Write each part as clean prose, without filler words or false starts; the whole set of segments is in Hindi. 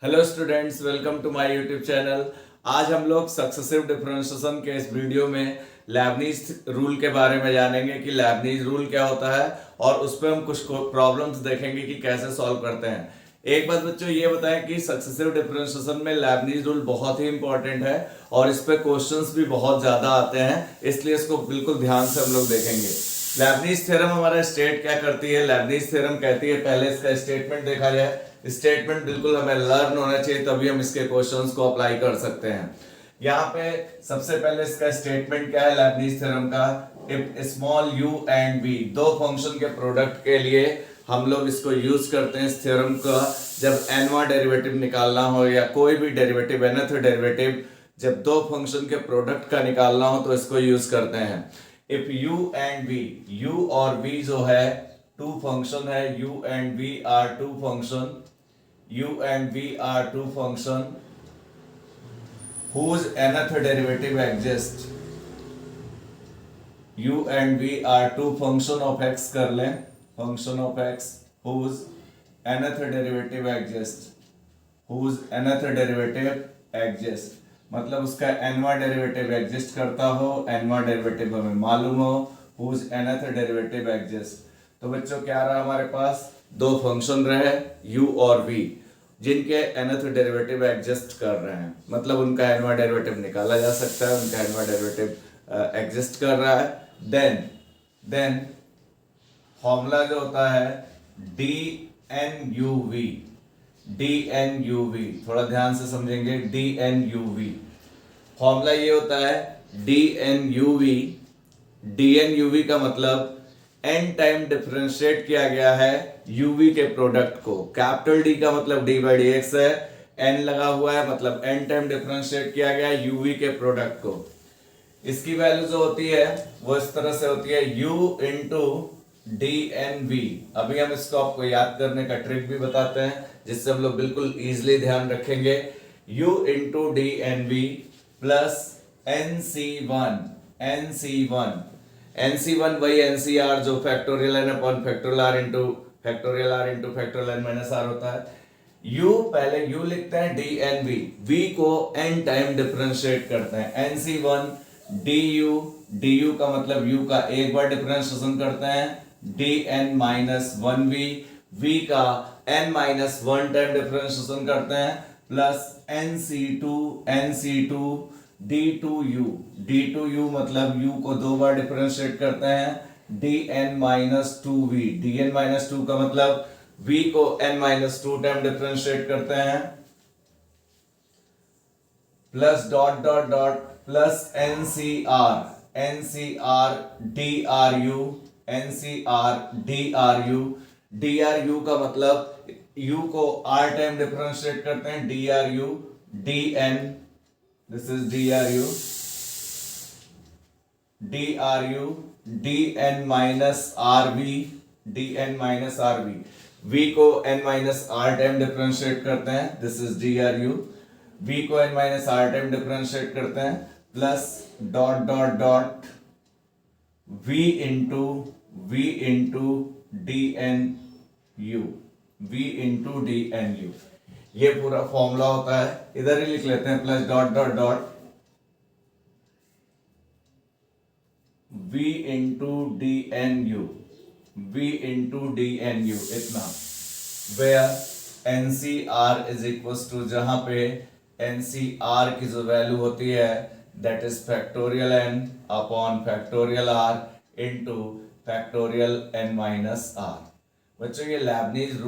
Hello students, welcome to my YouTube channel. आज हम लोग सक्सेसिव डिफरेंशिएशन के इस वीडियो में लेबनीज रूल के बारे में जानेंगे कि लेबनीज रूल क्या होता है और उस पर हम कुछ प्रॉब्लम्स देखेंगे कि कैसे सॉल्व करते हैं। एक बात बच्चों ये बताएं कि सक्सेसिव डिफरेंशिएशन में लेबनीज रूल बहुत ही इंपॉर्टेंट है और इस पे क्वेश्चंस भी बहुत ज्यादा आते हैं, इसलिए इसको बिल्कुल ध्यान से हम लोग देखेंगे। लेबनीज थ्योरम हमारा स्टेट क्या करती है? लेबनीज थ्योरम कहती है, पहले इसका स्टेटमेंट देखा जाए। स्टेटमेंट बिल्कुल हमें लर्न होना चाहिए, तभी हम इसके क्वेश्चंस को अप्लाई कर सकते हैं। यहाँ पे सबसे पहले इसका स्टेटमेंट क्या है लेबनीज थ्योरम का? If small u and b, दो फंक्शन के प्रोडक्ट के लिए हम लोग इसको यूज करते हैं इस थ्योरम का। जब एनवा डेरिवेटिव निकालना हो या कोई भी डेरिवेटिव, nth डेरिवेटिव, जब दो फंक्शन के प्रोडक्ट का निकालना हो तो इसको यूज करते हैं। If u and v, u और v जो है टू फंक्शन है, u and v are two function, u and v are two function whose nth derivative exists, u and v are two function of x कर लें, function of x whose nth derivative exists, whose nth derivative exists, मतलब उसका nवा डेरिवेटिव एग्जिस्ट करता हो, nवा डेरिवेटिव हमें मालूम हो, whose nth derivative exists। तो बच्चों क्या रहा हमारे पास? दो फंक्शन रहे u और v जिनके nth डेरिवेटिव एग्जिस्ट कर रहे हैं, मतलब उनका nवा डेरिवेटिव निकाला जा सकता है, उनका nवा डेरिवेटिव एग्जिस्ट कर रहा है। देन फॉर्मूला जो होता है डी थोड़ा ध्यान से समझेंगे। डी फॉर्मूला ये होता है डी का मतलब n टाइम डिफरेंशिएट किया गया है uv के प्रोडक्ट को। कैपिटल D का मतलब d बाई डी एक्स है, n लगा हुआ है मतलब n टाइम डिफरेंशिएट किया गया है uv के प्रोडक्ट को। इसकी वैल्यू जो होती है वो इस तरह से होती है u into d n v. अभी हम इसको आपको याद करने का ट्रिक भी बताते हैं जिससे हम लोग बिल्कुल इजीली ध्यान रखेंगे। u into d n v plus NC1 वही NCR जो factorial n upon factorial R into factorial n minus R होता है। U पहले U लिखते हैं DNV, V को n टाइम डिफरेंशिएट करते हैं। NC1 DU का मतलब U का एक बार डिफरेंशिएशन करते हैं, DN माइनस 1V, V का n माइनस 1 टाइम डिफरेंशिएशन करते हैं, प्लस NC2 D2U मतलब U को दो बार डिफरेंशिएट करते हैं, DN minus 2V, DN minus 2 का मतलब V को n माइनस 2 टाइम डिफरेंशिएट करते हैं, plus dot dot dot plus NCR DRU का मतलब U को R टाइम डिफरेंशिएट करते हैं, DRU DN, this is DRU DN minus RV, V को n minus R time differentiate करते हैं, this is DRU, V को n minus R time differentiate करते हैं, plus dot dot dot V into DNU, ये पूरा फॉर्मूला होता है, इधर ही लिख लेते हैं, plus dot dot dot V into DNU इतना, where NCR is equals to, जहां पे NCR की जो वैल्यू होती है that is factorial n upon factorial R into factorial n minus R। बच्चों ये लेबनीज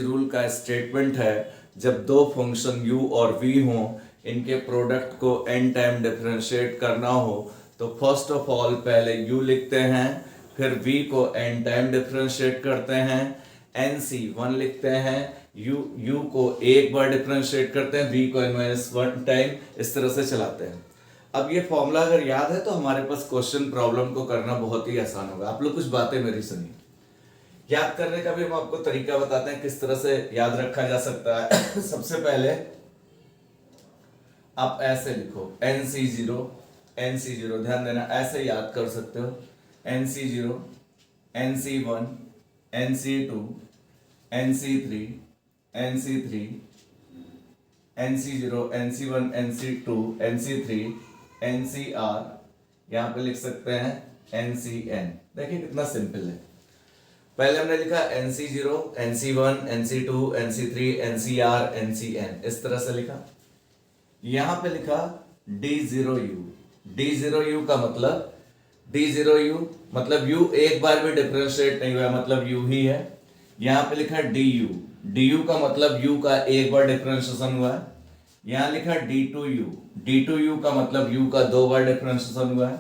रूल का स्टेटमेंट है। जब दो फंक्शन u और v हों, इनके प्रोडक्ट को n टाइम डिफरेंशिएट करना हो तो फर्स्ट ऑफ ऑल पहले u लिखते हैं, फिर v को n टाइम डिफरेंशिएट करते हैं, NC1 लिखते हैं, u को एक बार डिफरेंशिएट करते हैं, v को n-1 टाइम, इस तरह से चलाते हैं। अब ये फॉर्मूला अगर याद है तो हमारे पास क्वेश्चन प्रॉब्लम को करना बहुत ही आसान होगा। आप लोग कुछ बातें मेरी सुनिए। याद करने का भी हम आपको तरीका बताते हैं किस तरह से याद रखा जा सकता है। सबसे पहले आप ऐसे लिखो NC0, ध्यान देना, ऐसे याद कर सकते हो, NC0 NC1 NC2 NC3 NC3, NC0, NC1, NC2, NC3, NCR, यहाँ पे लिख सकते हैं NCN। देखिए कितना सिंपल है। पहले हमने लिखा NC0, NC1, NC2, NC3, NCR, NCN, इस तरह से लिखा। यहां पे लिखा D0U। D0U का मतलब D0U मतलब U एक बार भी डिफरेंशिएट नहीं हुआ, मतलब U ही है। यहां पे लिखा DU। DU का मतलब U का एक बार डिफरेंशिएशन हुआ है। यहां लिखा D2U। D2U का मतलब U का दो बार डिफरेंशिएशन हुआ है।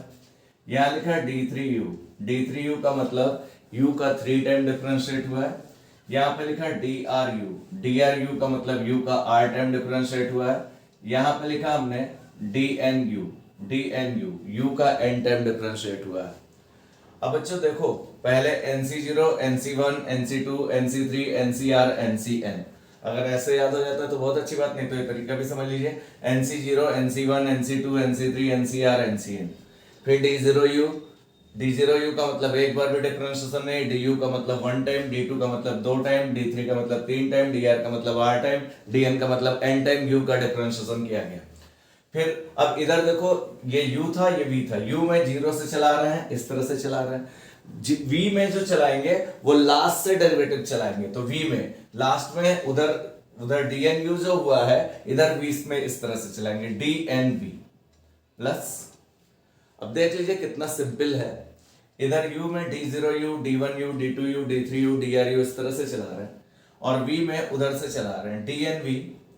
यहां लिखा D3U। D3U का मतलब U का 3 टाइम डिफरेंशिएट हुआ है। यहाँ पे लिखा DRU। DRU का मतलब U का 8 टाइम डिफरेंशिएट हुआ है। यहाँ पे लिखा हमने DNU। DNU U का n टाइम डिफरेंशिएट हुआ है। अब बच्चों देखो, पहले NC0, NC1, NC2, NC3, NCR, NCN, अगर ऐसे याद हो जाता है तो बहुत अच्छी बात, नहीं तो ये तरीका भी समझ लीजिए। NC0, NC1, NC2, NC3, NCR, NCN। फिर D0U। D0U का मतलब एक बार भी डिफरेंशिएशन नहीं। DU का मतलब 1 टाइम, D2 का मतलब 2 टाइम, D3 का मतलब 3 टाइम, DR का मतलब 8 टाइम, DN का मतलब n टाइम U का डिफरेंशिएशन किया गया। फिर अब इधर देखो, ये U था, ये V था। U में 0 से चला रहे हैं, इस तरह से चला रहे हैं। V में जो चलाएंगे वो लास्ट से डेरिवेटिव चलाएंगे, तो V में लास्ट में उधर DNU जो हुआ है, इधर V में इस तरह से चलाएंगे, DNV प्लस। अब देख लीजिए कितना सिंपल है। इधर U में D0U, D1U, D2U, D3U, DRU इस तरह से चला रहे हैं, और V में उधर से चला रहे हैं DNV।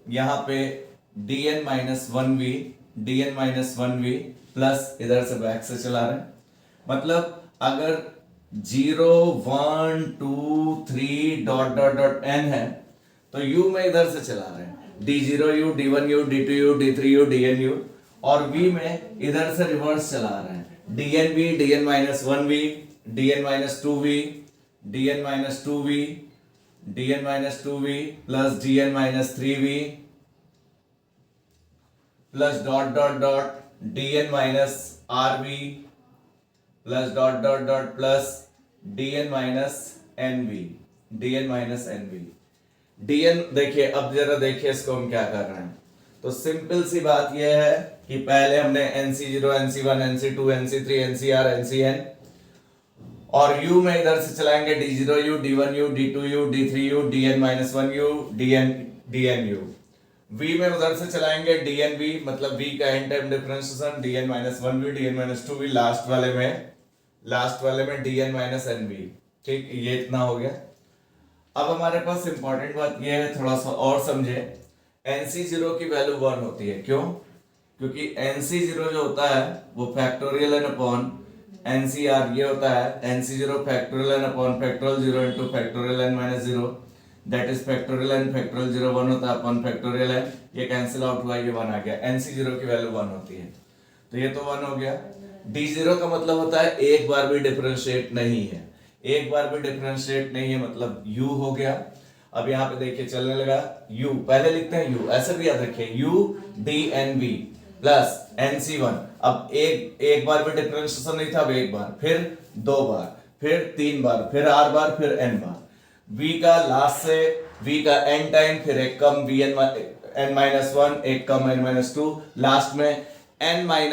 यहाँ पे DN-1V, DN-1V प्लस इधर से बैक से चला रहे हैं। मतलब अगर 0, 1, 2, 3 डॉट डॉट डॉट n है तो U में इधर से चला रहे हैं D0U, D1U, D2U, D3U, DNU, और V में इधर से रिवर्स चला रहे हैं DNV, DN-1V, DN-2V, DN-2V, DN-2V plus DN-3V plus dot dot dot DN-RV plus dot dot dot plus DN-NV, DN-NV। DN देखिए, अब जरा देखिए इसको हम क्या कर रहे हैं। तो सिंपल सी बात यह है कि पहले हमने NC0, NC1, NC2, NC3, NCR, NCN, और U में इधर से चलाएंगे D0U, D1U, D2U, D3U, DN-1U, DNU। V में उधर से चलाएंगे DNV, मतलब V का n time differentiation, DN-1V, DN-2V, last वाले में DN-NV। ठीक, ये इतना हो गया। अब हमारे पास इंपॉर्टेंट बात यह है, थोड़ा सा और समझे। NC0 की वैल्यू 1 होती है, क्यों? क्योंकि NC0 जो होता है वो फैक्टोरियल n अपॉन NCR, ये होता है NC0 factorial n upon factorial 0 into factorial n minus 0, that is factorial n factorial 0 1 होता है अपॉन फैक्टोरियल n, ये कैंसिल आउट हुआ, ये 1 आ गया। NC0 की वैल्यू 1 होती है, तो ये तो 1 हो गया। D0 का मतलब होता है एक बार भी डिफरेंशिएट नहीं है, एक बार भी डिफरेंशिएट नहीं है मतलब U हो गया। अब यहाँ पे देखिए चलने लगा U, पहले लिखते हैं U, ऐसे भी याद रखिए U DNV प्लस NC1। अब एक बार भी डिफरेंशिएशन नहीं था, अब एक बार, फिर 2 बार, फिर 3 बार, फिर R बार, फिर N बार। V का लास्ट से V का N टाइम, फिर एक कम N-1, एक कम N-2, लास्ट में N-N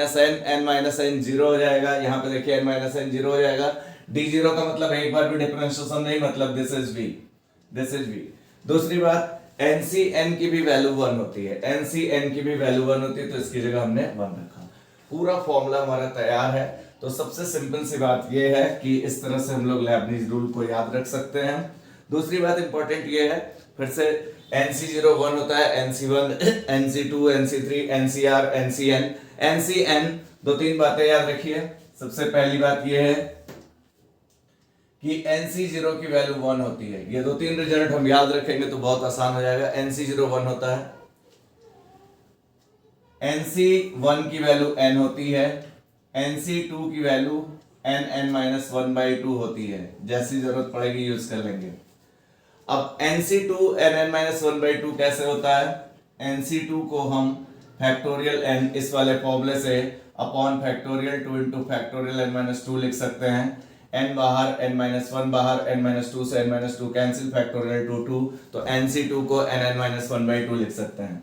0 हो जाएगा। यहाँ पे देखिए N-N 0 हो जाएगा। D0 का मतलब एक बार भी डिफरेंशिएशन नहीं, मतलब दिस इज V। दूसरी बात, NCN की भी वैल्यू 1 होती है, NCN की भी वैल्यू 1 होती है, तो इसकी जगह हमने 1 रखा। पूरा फॉर्मूला हमारा तैयार है। तो सबसे सिंपल सी बात यह है कि इस तरह से हम लोग लेबनीज रूल को याद रख सकते हैं। दूसरी बात इंपॉर्टेंट ये है, फिर से NC0 1 होता है, NC1, NC2, NC3, NCR, NCN। NCN 2-3 बातें याद रखिए। सबसे पहली बात यह है कि NC0 की वैल्यू 1 होती है। ये 2-3 रिजल्ट हम याद रखेंगे तो बहुत आसान हो जाएगा। NC0 1 होता है, NC1 की वैल्यू n होती है, NC2 की वैल्यू N-N-1/2 होती है, जैसी जरूरत पड़ेगी यूज कर लेंगे। अब NC2 N-N-1/2 कैसे होता है? NC2 को हम फैक्टोरियल n इस वाले फॉर्मूले से upon factorial 2 into factorial n-2 लिख सकते हैं। n बाहर, n-1 बाहर, n-2 से n-2 कैंसिल, फैक्टोरियल 2 तो nc2 को nn-1/2 लिख सकते हैं।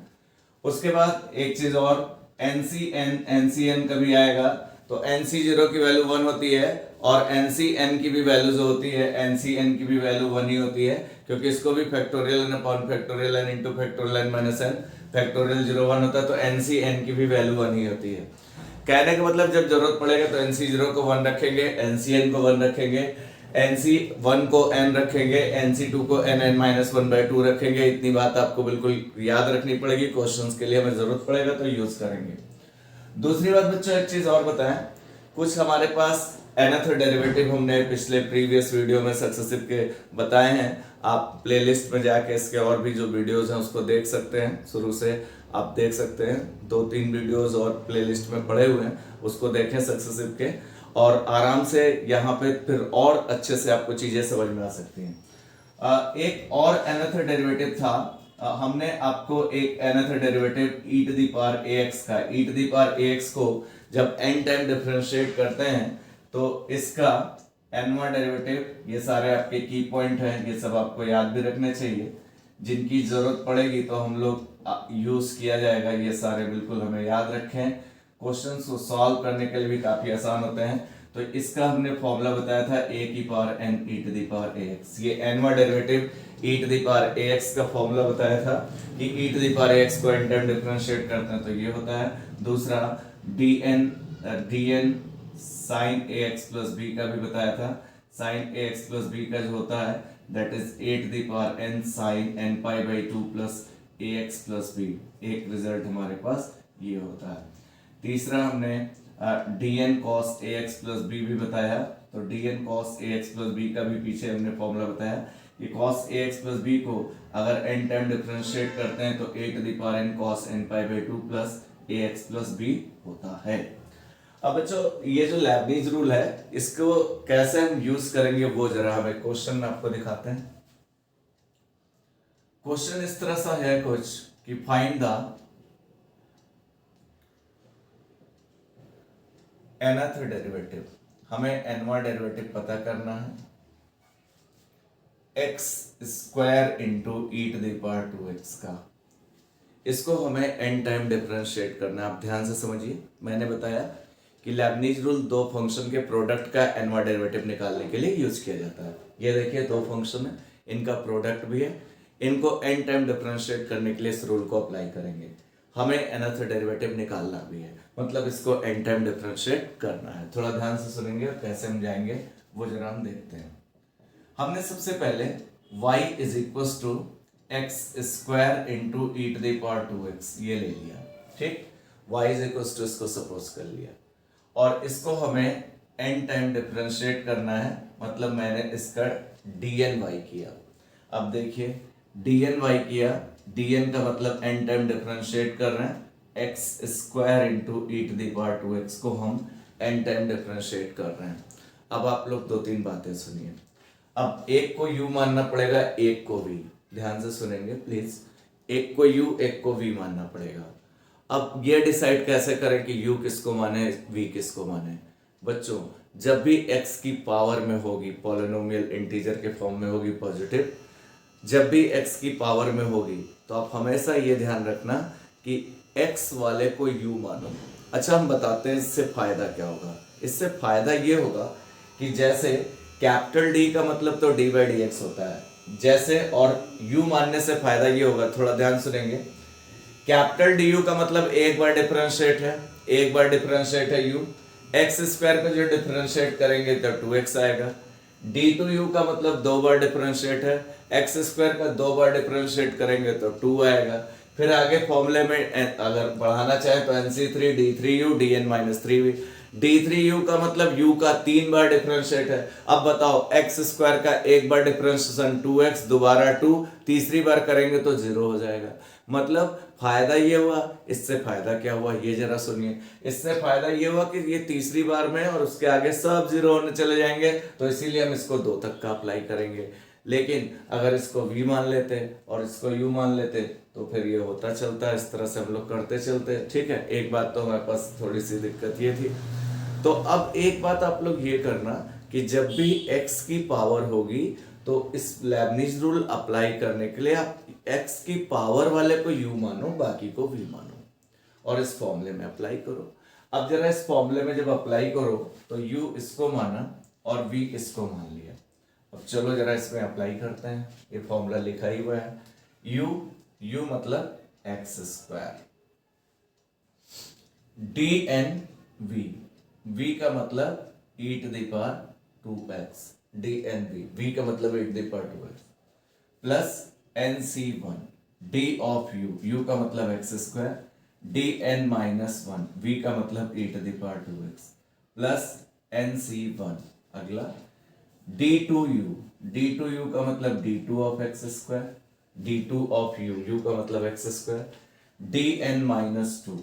उसके बाद एक चीज और, ncn कभी आएगा तो nc0 की वैल्यू 1 होती है और ncn की भी वैल्यू जो होती है, ncn की भी वैल्यू 1 ही होती है, क्योंकि इसको भी factorial n upon factorial n into factorial n minus n factorial 0 1 होता है, तो ncn की भी वैल्यू 1 ही होती है। कहने का मतलब जब जरूरत पड़ेगा तो nc0 को 1 रखेंगे, ncn को 1 रखेंगे, nc1 को n रखेंगे, nc2 को nn-1/2 रखेंगे। इतनी बात आपको बिल्कुल याद रखनी पड़ेगी, क्वेश्चंस के लिए हमें जरूरत पड़ेगा तो यूज करेंगे। दूसरी बात बच्चों, एक चीज और बताएं, कुछ हमारे पास nth डेरिवेटिव हमने पिछले प्रीवियस वीडियो में सक्सेसिव के बताए हैं। आप प्लेलिस्ट में जाके इसके और भी जो वीडियोस हैं उसको देख सकते हैं, शुरू से आप देख सकते हैं, 2-3 वीडियोस और प्लेलिस्ट में पड़े हुए हैं, उसको देखें सक्सेसिव के, और आराम से यहाँ पे फिर और अच्छे से आपको चीजें समझ में आ सकती हैं। एक और nth डेरिवेटिव था, हमने आपको एक nth derivative e to the power ax का, e to the power ax को जब n टाइम डिफरेंशिएट करते हैं तो इसका n वां डेरिवेटिव, ये सारे आपके की पॉइंट हैं, ये सब आपको याद भी रखने चाहिए, जिनकी जरूरत पड़ेगी तो हम लोग यूज किया जाएगा, ये सारे बिल्कुल हमें याद रखें, क्वेश्चंस को सॉल्व करने के लिए भी काफी आसान होते हैं। तो इसका हमने फॉर्मूला बताया था a की power n e to the power ax, ये n वां derivative e to the power ax का फॉर्मूला बताया था कि e to the power ax को n टाइम डिफरेंशिएट करते हैं तो ये होता है। दूसरा dn sin ax plus b का भी बताया था, sin ax प्लस b का जो होता है that is a to the power n sin n pi/2 plus ax plus b, एक रिजल्ट हमारे पास ये होता है। तीसरा हमने dn cos ax plus b भी बताया, तो dn cos ax plus b का भी पीछे हमने फॉर्मूला बताया कि cos ax प्लस b को अगर n टाइम डिफरेंशिएट करते हैं तो a to the power n cos n pi/2 plus ax plus b होता है। अब बच्चों, ये जो लेबनीज रूल है इसको कैसे हम यूज करेंगे वो जरा हमें क्वेश्चन में आपको दिखाते हैं। क्वेश्चन इस तरह सा है कुछ कि फाइंड द nth डेरिवेटिव, हमें nवां डेरिवेटिव पता करना है, x square into e to the power 2x का, इसको हमें n टाइम डिफरेंशिएट करना है। आप ध्यान से समझिए, मैंने बताया कि लेबनीज रूल दो फंक्शन के प्रोडक्ट का nवां डेरिवेटिव निकालने के लिए यूज किया जाता है। ये देखिए दो फंक्शन है, इनका प्रोडक्ट भी है, इनको n टाइम डिफरेंशिएट करने के लिए इस रूल को अप्लाई करेंगे, हमें nth डेरिवेटिव निकालना भी है, मतलब इसको n टाइम डिफरेंशिएट करना है। थोड़ा ध्यान से सुनेंगे और कैसे हम जाएंगे वो जरा हम देखते हैं। हमने सबसे पहले y is equal to x square into e to the power 2x ये ले लिया, ठीक, y इज इक्वल टू इसको सपोज कर लिया, और इसको हमें n टाइम डिफरेंशिएट करना है, मतलब मैंने इसका dny किया। अब देखिए dny किया, dn का मतलब n टाइम डिफरेंशिएट कर रहे हैं, x square into e to the power 2x को हम n टाइम डिफरेंशिएट कर रहे हैं। अब आप लोग 2-3 बातें सुनिए, अब एक को u मानना पड़ेगा, एक को v, ध्यान से सुनेंगे प्लीज, एक को u एक को v मानना पड़ेगा। अब ये डिसाइड कैसे करें कि u किसको माने v किसको माने। बच्चों, जब भी x की पावर में होगी, पॉलिनोमियल इंटीजर के फॉर्म में होगी पॉजिटिव, जब भी x की पावर में होगी तो आप हमेशा ये ध्यान रखना कि x वाले को u मानो। अच्छा, हम बताते हैं इससे फायदा क्या होगा। इससे फायदा ये होगा कि जैसे कैपिटल D का मतलब तो d/dx होता है, जैसे, और u मानने से फायदा ये होगा, थोड़ा ध्यान सुनेंगे, कैपिटल du का मतलब एक बार डिफरेंशिएट है, एक बार डिफरेंशिएट है u, एक्स स्क्वायर को जो डिफरेंशिएट करेंगे तो 2x आएगा, d/u का मतलब 2 बार डिफरेंशिएट है, एक्स स्क्वायर का 2 बार डिफरेंशिएट करेंगे तो 2 आएगा। फिर आगे फॉर्मूले में अगर बढ़ाना चाहे तो nc3 d3u dn-3v, d3u का मतलब u का 3 बार डिफरेंशिएट है। अब बताओ, एक्स स्क्वायर का एक बार डिफरेंशिएशन 2x, दोबारा 2, तीसरी बार करेंगे तो 0 हो जाएगा। मतलब फायदा ये हुआ, इससे फायदा क्या हुआ ये जरा सुनिए। इससे फायदा ये हुआ कि ये तीसरी बार में और उसके आगे सब 0 होने चले जाएंगे, तो इसीलिए हम इसको 2 तक का अप्लाई करेंगे। लेकिन अगर इसको v मान लेते और इसको u मान लेते तो फिर ये होता चलता, इस तरह से हम लोग करते चलते, ठीक है। एक बात तो हमारे पास थोड़ी सी दिक्कत ये थी। तो अब एक बात आप लोग ये करना कि जब भी x की पावर होगी तो इस लेबनिज रूल अप्लाई करने के लिए आप x की पावर वाले को u मानो, बाकी को v मानो और इस फॉर्मूले में अप्लाई करो। अब जरा इस फॉर्मूले में जब अप्लाई करो तो u इसको माना और v इसको मान लिया। अब चलो जरा इसमें अप्लाई करते हैं। ये फॉर्मूला लिखा ही हुआ है, u मतलब एक्स स्क्वायर, v का मतलब e to the power 2x, v का मतलब e to the power 2x plus nc1 d of u का मतलब x square, dn minus 1 v का मतलब e to the power 2x plus nc1 अगला d2u का मतलब d2 of x square, d2 of u का मतलब x square, dn minus 2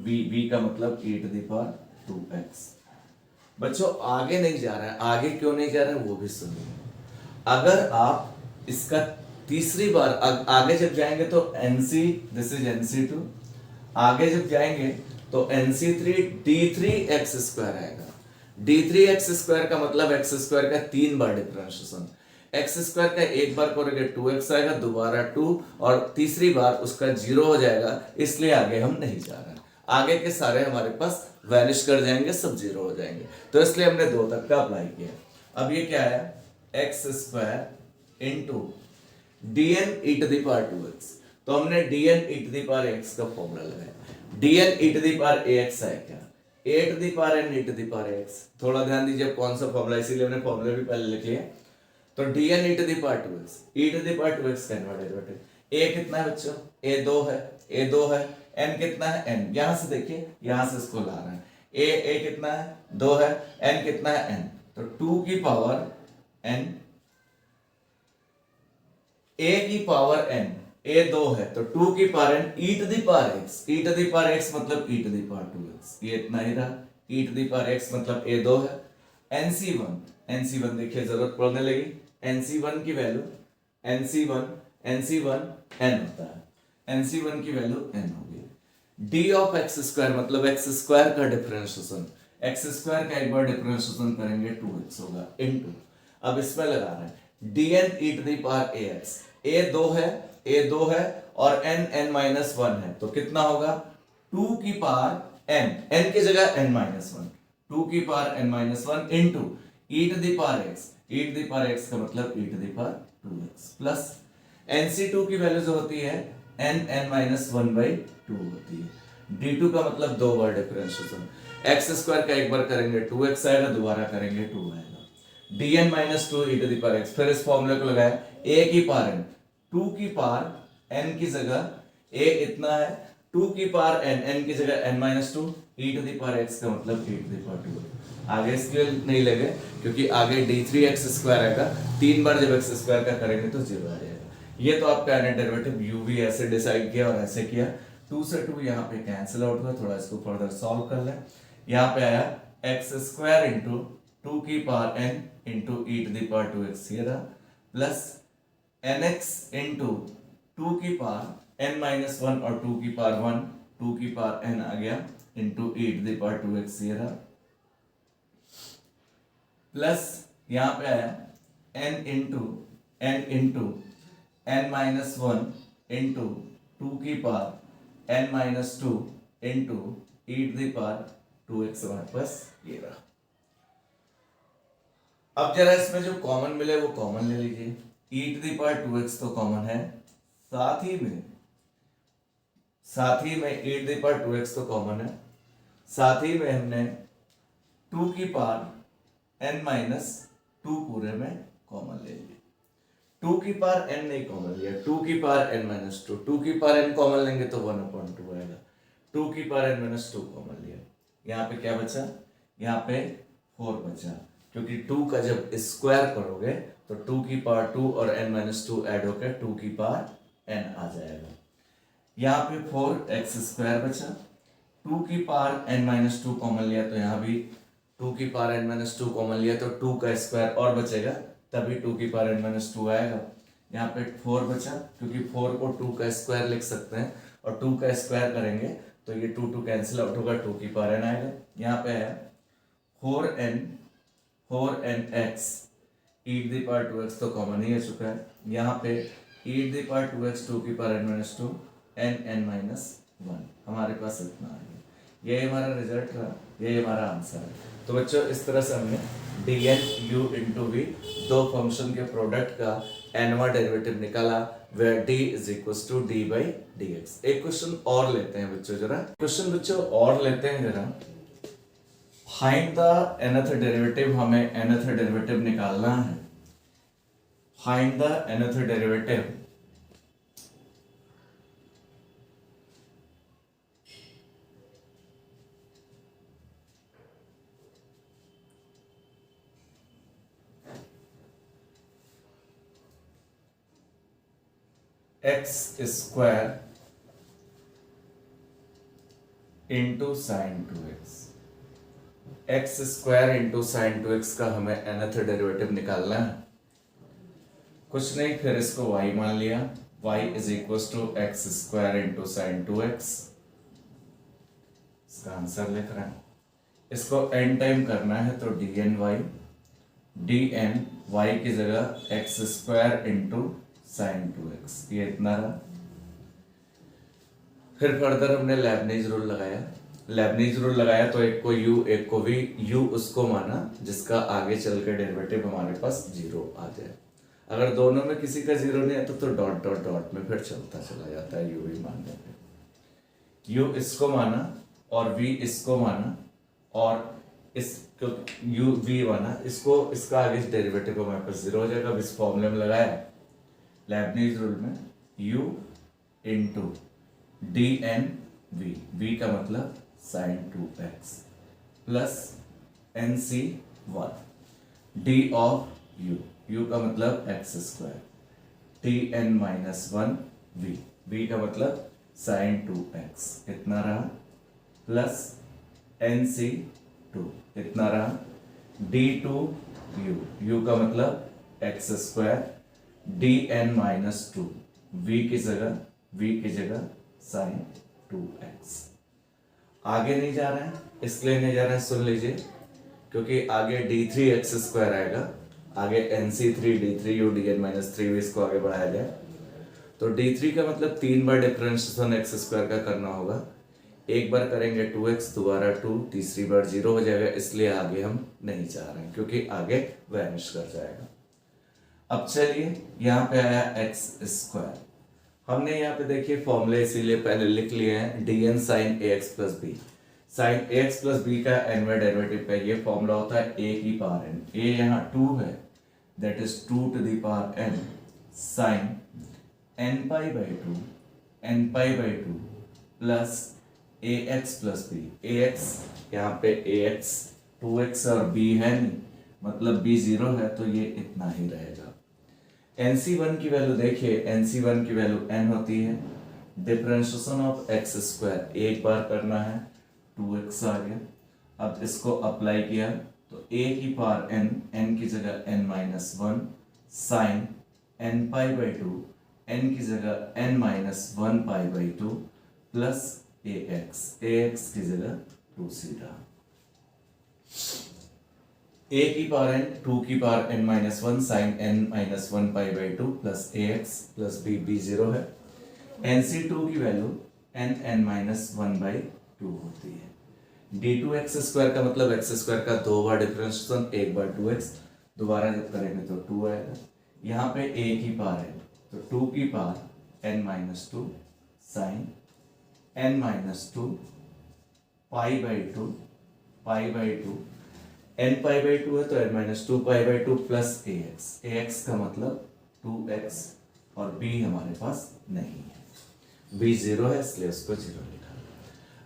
v का मतलब e to the power 2x। बच्चों आगे नहीं जा रहा है, आगे क्यों नहीं जा रहा है वो भी सुनिए। अगर आप इसका तीसरी बार आगे जब जाएंगे तो nc, दिस इज nc2, आगे जब जाएंगे तो nc3 d3x स्क्वायर आएगा। d3x स्क्वायर का मतलब एक्स स्क्वायर का 3 बार डिफरेंशिएशन, एक्स स्क्वायर का एक बार करोगे 2x आएगा, दोबारा 2 और तीसरी बार उसका 0 हो जाएगा, इसलिए आगे हम नहीं जा रहे हैं। आगे के सारे हमारे पास वैनिश कर जाएंगे, सब 0 हो जाएंगे, तो इसलिए हमने 2 तक का अप्लाई किया। अब ये क्या है, x square into dn e to the power 2x, तो हमने dn e to the power x का फॉर्मूला लगाया। dn e to the power ax है क्या, a to the power n e to the power x। थोड़ा ध्यान दीजिए कौन सा फॉर्मूला, इसीलिए हमने फॉर्मूला भी पहले लिख लिया। तो dn e to the power 2x, e to the power 2x का इनवर्ट डेरिवेटिव, a कितना है बच्चों, a 2 है, n कितना है n, यहां से देखिए यहां से इसको ला रहे हैं, a कितना है 2 है, n कितना है n, तो 2 की पावर n, a की पावर n, a 2 है तो 2 की power n e to the power x, e to the power x मतलब e to the power 2x, ये इतना ही रहा, e to the power x मतलब a 2 है। nc1 देखिए जरूरत पड़ने लगी, nc1 की वैल्यू nc1 n होता है, nc1 की वैल्यू n होगी। d ऑफ एक्स स्क्वायर मतलब एक्स स्क्वायर का डिफरेंशिएशन, एक्स स्क्वायर का एक बार डिफरेंशिएशन करेंगे 2x होगा इनटू, अब इसमें लगा रहे हैं dn e to the power ax, a 2 है और n माइनस 1 है, तो कितना होगा 2 की पावर n की जगह n माइनस 1, 2 की power n minus 1 into e to the power x, e to the power x का मतलब e to the power 2x plus nc2 की वैल्यू जो होती है n माइनस 1/2 होती है। d2 का मतलब 2 बार डिफरेंशिएशन, एक्स स्क्वायर का एक बार करेंगे 2x आएगा, दोबारा करेंगे 2 आएगा, dn minus 2 e to the power x, फिर इस फॉर्मूले को लगाया a की पावर n, 2 की पावर n की जगह a इतना है, 2 की पावर n की जगह n minus 2, e to the power x का मतलब e टू द पावर 2। आगे इसके नहीं लगे क्योंकि आगे d3x स्क्वायर आएगा, 3 बार जब x स्क्वायर का करेंगे तो 0 आ जाएगा। ये तो आपका डेरिवेटिव u भी ऐसे डिसाइड किया और ऐसे किया, 2 से 2 यहाँ पे कैंसिल आउट हुआ, थोड़ा इसको फर्दर सॉल्व कर लें। यहाँ पे आया एक्स स्क्वायर इंटू 2 की power n into e to the power 2x ये रहा, प्लस nx इंटू 2 की पावर n माइनस 1 और 2 की पावर 1, 2 की पावर n आ गया into e to the power 2x ये रहा, प्लस यहाँ पे आया n into n minus 1 into 2 की power n minus 2 into e to the power 2x हमारे पास ये रहा। अब जरा इसमें जो कॉमन मिले वो कॉमन ले लीजिए, e to the power 2x तो कॉमन है, साथ ही में e to the power 2x तो कॉमन है, साथ ही में हमने 2 की पावर n माइनस 2 पूरे में कॉमन ले लिया। 2 की पावर n नहीं कॉमन लिया, 2 की पावर n माइनस 2, 2 की पावर n कॉमन लेंगे तो 1/2 आएगा, 2 की पावर n माइनस 2 कॉमन लिया, यहाँ पे क्या बचा, यहाँ पे 4 बचा, क्योंकि 2 का जब स्क्वायर करोगे तो 2 की पावर 2 और n माइनस 2 ऐड होकर 2 की पावर n आ जाएगा। यहाँ पे 4x स्क्वायर बचा, 2 की पावर n माइनस 2 कॉमन लिया तो यहाँ भी 2 की पावर n माइनस 2 कॉमन लिया तो 2 का स्क्वायर और बचेगा, तभी 2 की पावर n माइनस 2 आएगा। यहाँ पे 4 बचा, क्योंकि 4 को 2 का स्क्वायर लिख सकते हैं और 2 का स्क्वायर करेंगे तो ये 2 कैंसिल आउट होगा, 2 की पावर n आएगा। यहाँ पे है 4n x e to the power 2x तो कॉमन ही हो चुका है। यहाँ पे e to the power 2x 2 की पावर n-2 n(n-1) हमारे पास इतना आ गया। ये हमारा रिजल्ट रहा, ये हमारा आंसर है। तो बच्चों इस तरह से हमने dn u into v दो फंक्शन के प्रोडक्ट का nवां डेरिवेटिव निकाला, where d is equals to d by dx। एक क्वेश्चन और लेते हैं बच्चों, जरा क्वेश्चन बच्चों और लेते हैं जरा। फाइंड द nth डेरिवेटिव, हमें nth डेरिवेटिव निकालना है। Find the nth derivative x square into sine 2x। X square into sine 2x का हमें nth डेरिवेटिव निकालना है। कुछ नहीं, फिर इसको y मान लिया, y is equal to x square into sine 2x। इसका आंसर लिख रहे हैं। इसको n टाइम करना है तो dn y की जगह x square into sine 2x, ये इतना रहा। फिर फर्दर हमने लेबनीज रूल लगाया। लेबनीज रूल लगाया तो एक को u एक को v, u उसको माना जिसका आगे चल के डेरिवेटिव हमारे पास 0 आ जाए। अगर दोनों में किसी का 0 नहीं आता तो डॉट डॉट डॉट में फिर चलता चला जाता है u v मानने पे। u इसको माना और v इसको माना और इसको u v माना, इसको इसका आगे डेरिवेटिव हमारे पास 0 हो जाएगा। इस फॉर्मूले में लगाया लेबनीज रूल में u into d n v, v का मतलब sine 2x plus n c 1 d of u, u का मतलब x square d n minus 1 v, v का मतलब साइन 2x इतना रहा, प्लस एन सी 2 इतना रहा, डी टू u, u का मतलब x square d n minus 2 v की जगह साइन 2x। आगे नहीं जा रहा है, इसलिए नहीं जा रहा है, सुन लीजिए, क्योंकि आगे d3x स्क्वायर आएगा, आगे nc3 d3u dn minus 3v इसको आगे बढ़ाया जाए तो d3 का मतलब 3 बार डिफरेंशिएशन x स्क्वायर का करना होगा। एक बार करेंगे 2x, दोबारा 2, तीसरी बार 0 हो जाएगा, इसलिए आगे हम नहीं जा रहे हैं क्योंकि आगे वैनिश कर जाएगा। अब चलिए यहाँ पे आया एक्स स्क्वायर, हमने यहाँ पे देखिए फॉर्मूले इसीलिए पहले लिख लिए हैं, डी एन साइन ए एक्स प्लस बी। साइन ए एक्स प्लस बी का एनवें डेरिवेटिव का ये फॉर्मूला होता है ए की पावर एन। ए यहाँ 2 है, that is 2 to the power n sine n pi by 2 plus a x plus b. A x यहाँ पे ए एक्स 2x और b है नहीं, मतलब b 0 है तो ये इतना ही रहेगा। NC1 की वैल्यू देखिए, NC1 की वैल्यू n होती है, डिफरेंशिएशन ऑफ एक्स स्क्वायर एक बार करना है, 2x आ गया। अब इसको अप्लाई किया तो a की पावर n, n की जगह n minus 1 sine n pi by 2, n की जगह n minus 1 pi by 2 plus ax की जगह 2 सीधा। a की पावर n, 2 की power n minus 1 sine n minus 1 pi by 2 plus ax plus b 0 है। nc2 की वैल्यू n माइनस 1 बाई 2 होती है। d2x स्क्वायर का मतलब एक्स स्क्वायर का 2 बार डिफरेंशिएशन, एक बार 2x, दोबारा जब करेंगे तो 2 आएगा। यहाँ पे a की पावर है तो 2 की power n minus 2 sine n minus 2 pi by 2 n pi by 2 है तो n minus 2 pi by 2 plus ax का मतलब 2x और b हमारे पास नहीं है, b 0 है इसलिए उसको 0 लिखा।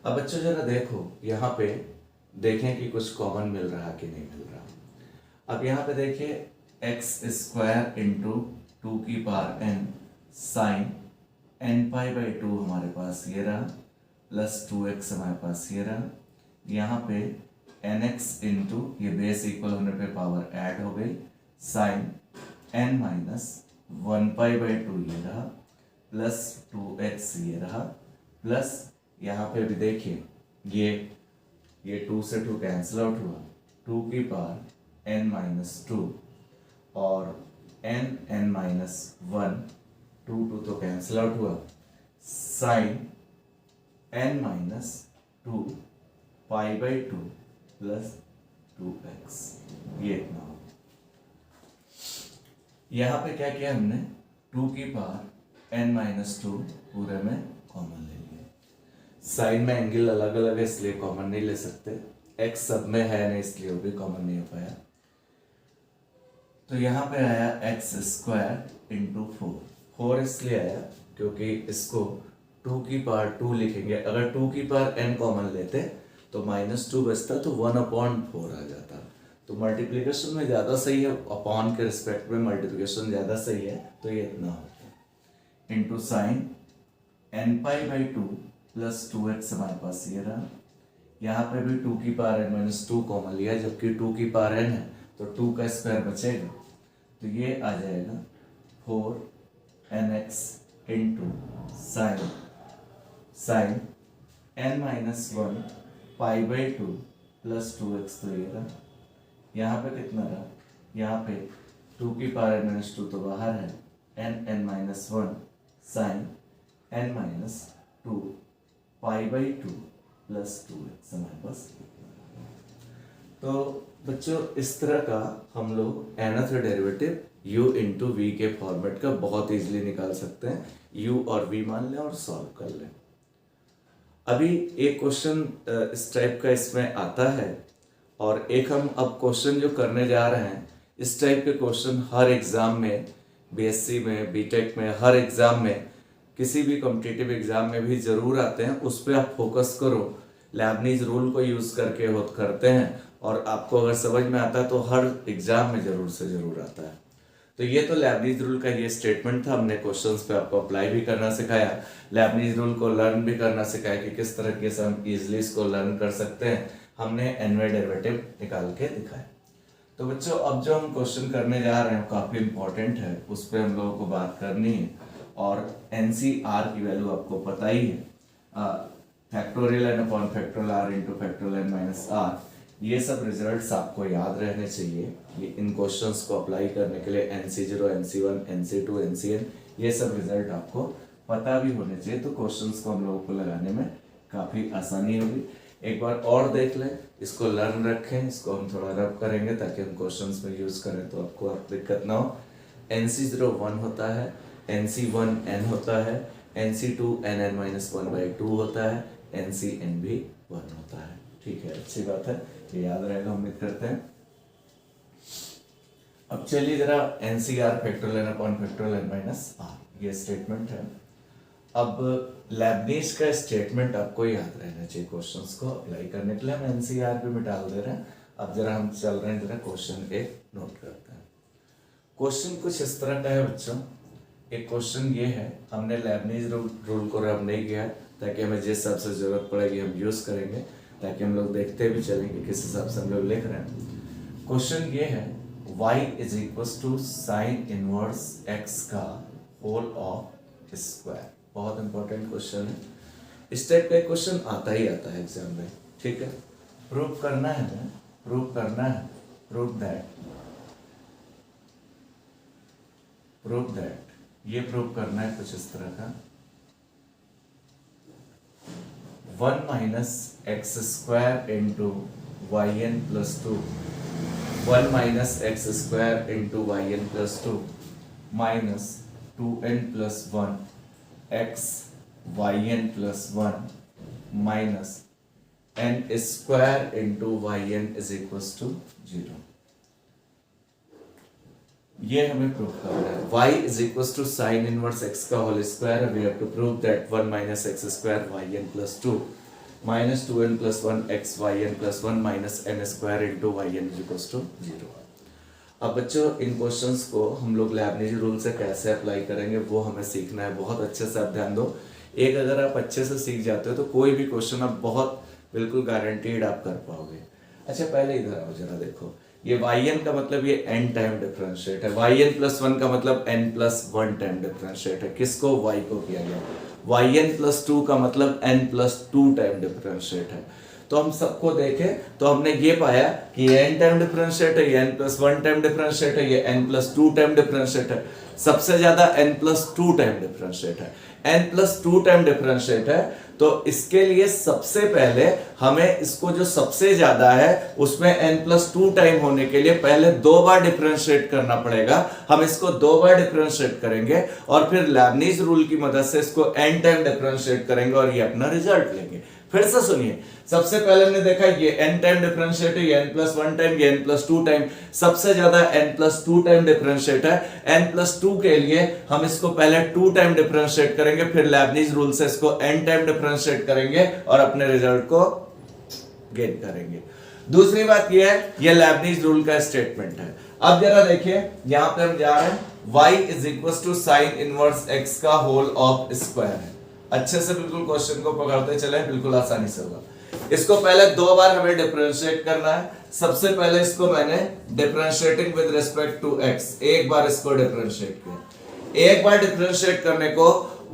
अब बच्चों जरा देखो यहाँ पे, देखें कि कुछ कॉमन मिल रहा कि नहीं मिल रहा। अब यहाँ पे देखिए एक्स स्क्वायर इंटू 2 की power n sine n pi by 2 हमारे पास ये रहा, प्लस 2x हमारे पास ये रहा। यहाँ पे nx इंटू ये बेस इक्वल होने पे पावर ऐड हो गई, sine n minus 1 pi by 2 ये रहा, प्लस 2x ये रहा, प्लस यहाँ पे भी देखिए ये 2 से 2 कैंसिल आउट हुआ, 2 की पावर n माइनस 2 और n माइनस 1, 2 तो कैंसिल आउट हुआ, sine n minus 2 pi by 2 plus 2x, ये इतना हो। यहाँ पे क्या किया हमने, 2 की पावर n माइनस 2 पूरे में कॉमन ले लिया। साइन में एंगल अलग अलग है इसलिए कॉमन नहीं ले सकते, x सब में है नहीं इसलिए वो भी कॉमन नहीं हो पाया। तो यहाँ पे आया एक्स स्क्वायर इंटू 4 इसलिए आया क्योंकि इसको 2 की पावर 2 लिखेंगे, अगर 2 की पावर n कॉमन लेते तो -2 बचता तो 1/4 आ जाता। तो मल्टीप्लिकेशन में ज़्यादा सही है, अपॉन के रिस्पेक्ट में मल्टीप्लिकेशन ज़्यादा सही है, तो ये इतना होता है into sine n pi by 2 plus 2x हमारे पास ये रहा। यहाँ पे भी 2 की पावर n माइनस 2 कॉमन लिया, जबकि 2 की पावर n है तो 2 का स्क्वायर बचेगा, तो ये आ जाएगा 4nx into sine n minus 1 pi by 2 plus 2x, तो ये रहा। यहाँ पे कितना रहा, यहाँ पे 2 की पावर n माइनस 2 तो बाहर है, n minus 1 sine n minus 2 pi by 2 plus 2x हमारे पास। तो बच्चों इस तरह का हम लोग nth derivative u into v के फॉर्मेट का बहुत इजीली निकाल सकते हैं। u और v मान लें और सॉल्व कर लें। अभी एक क्वेश्चन इस टाइप का इसमें आता है, और एक हम अब क्वेश्चन जो करने जा रहे हैं, इस टाइप के क्वेश्चन हर एग्ज़ाम में, बीएससी में, बीटेक में, हर एग्ज़ाम में, किसी भी कॉम्पिटिटिव एग्ज़ाम में भी ज़रूर आते हैं। उस पर आप फोकस करो, लेबनीज़ रूल को यूज़ करके करते हैं, और आपको अगर समझ में आता है तो हर एग्ज़ाम में ज़रूर से ज़रूर आता है। तो ये तो लेबनीज़ रूल का ये स्टेटमेंट था। हमने क्वेश्चंस पे आपको अप्लाई भी करना सिखाया, लेबनीज़ रूल को लर्न भी करना सिखाया कि किस तरीके से हम इजीली इसको लर्न कर सकते हैं। हमने nवें डेरिवेटिव निकाल के दिखाया। तो बच्चों अब जो हम क्वेश्चन करने जा रहे हैं काफ़ी इंपॉर्टेंट है, उस पर हम लोगों को बात करनी है। और NCR की वैल्यू आपको पता ही है, factorial n upon factorial r into factorial n minus r। ये सब रिजल्ट्स आपको याद रहने चाहिए। ये इन क्वेश्चंस को अप्लाई करने के लिए NC0, NC1, NC2, NCN, ये सब रिजल्ट आपको पता भी होने चाहिए, तो क्वेश्चंस को हम लोगों को लगाने में काफ़ी आसानी होगी। एक बार और देख लें, इसको लर्न रखें, इसको हम थोड़ा रब करेंगे ताकि हम क्वेश्चंस में यूज़ करें तो आपको दिक्कत ना हो। NC0 1 होता है, NC1 n होता है, NC2 n माइनस 1/2 होता है, NCN भी 1 होता है। ठीक है, अच्छी बात है, ये याद रहेगा, उम्मीद करते हैं। अब चलिए जरा NCR factorial n upon factorial n minus r, ये स्टेटमेंट है। अब लेबनीज़ का स्टेटमेंट आपको याद रहना चाहिए क्वेश्चंस को अप्लाई करने के लिए। हम NCR पे भी डाल दे रहे हैं। अब जरा हम चल रहे हैं, जरा क्वेश्चन एक नोट करते हैं। क्वेश्चन कुछ इस तरह का है बच्चों। एक क्वेश्चन ये है, हमने लेबनीज़ रूल को रब नहीं किया ताकि हमें जिस हिसाब से जरूरत पड़ेगी हम यूज़ करेंगे, ताकि हम लोग देखते भी चलेंगे किस हिसाब से हम लोग लिख रहे हैं। क्वेश्चन ये है, y is equal to sine inverse x का होल ऑफ स्क्वायर। बहुत इंपॉर्टेंट क्वेश्चन है, इस टाइप का क्वेश्चन आता ही आता है एग्जाम में। ठीक है, प्रूव करना है, प्रूव दैट ये प्रूव करना है कुछ इस तरह का, 1 minus x square into y n plus 2, 1 minus x square into y n plus 2 minus 2n plus 1 x y n plus 1 minus n square into y n is equal to 0। ये हमें प्रूव करना है। y is equal to sine inverse x का whole square, we have to prove that 1 minus x square y n plus 2 minus 2n plus 1 x y n plus 1 minus n square into y n is equal to 0। अब बच्चों इन क्वेश्चंस को हम लोग लेबनीज़ रूल से कैसे अप्लाई करेंगे वो हमें सीखना है। बहुत अच्छे से आप ध्यान दो, एक अगर आप अच्छे से सीख जाते हो तो कोई भी क्वेश्चन आप बहुत बिल्कुल गारंटीड आप कर पाओगे। अच्छा पहले इधर आओ जरा देखो, ये yn का मतलब ये n टाइम डिफरेंशिएट है, yn प्लस 1 का मतलब n प्लस 1 टाइम डिफरेंशिएट है। किसको? y को किया गया। yn प्लस 2 का मतलब n प्लस 2 टाइम डिफरेंशिएट है। तो हम सबको देखें तो हमने ये पाया कि ये n टाइम डिफरेंशिएट है, ये n+1 टाइम डिफरेंशिएट है, ये n+2 टाइम डिफरेंशिएट है। सबसे ज्यादा n+2 टाइम डिफरेंशिएट है, n+2 टाइम डिफरेंशिएट है। तो इसके लिए सबसे पहले हमें इसको जो सबसे ज्यादा है उसमें n+2 टाइम होने के लिए पहले 2 बार डिफरेंशिएट करना पड़ेगा। हम इसको 2 बार डिफरेंशिएट करेंगे और फिर लेबनीज रूल की मदद से इसको n टाइम डिफरेंशिएट करेंगे और ये अपना रिजल्ट लेंगे। फिर से सुनिए, सबसे पहले हमने देखा ये n टाइम डिफरेंशिएट है, ये n+1 टाइम, ये n+2 टाइम। सबसे ज्यादा n+2 टाइम डिफरेंशिएट है। n+2 के लिए हम इसको पहले 2 टाइम डिफरेंशिएट करेंगे, फिर लेबनीज रूल से इसको n टाइम डिफरेंशिएट करेंगे और अपने रिजल्ट को गेन करेंगे। दूसरी बात ये है, ये लेबनीज रूल का स्टेटमेंट है। अब जरा देखिए, यहां पे हम जा रहे हैं y = sin इनवर्स x का होल ऑफ स्क्वायर है। अच्छे से बिल्कुल क्वेश्चन को पकड़ते चले, बिल्कुल आसानी से होगा। इसको पहले 2 बार हमें डिफरेंशिएट करना है। सबसे पहले इसको मैंने differentiating with respect to x, एक बार इसको डिफरेंशिएट किया। एक बार डिफरेंशिएट करने को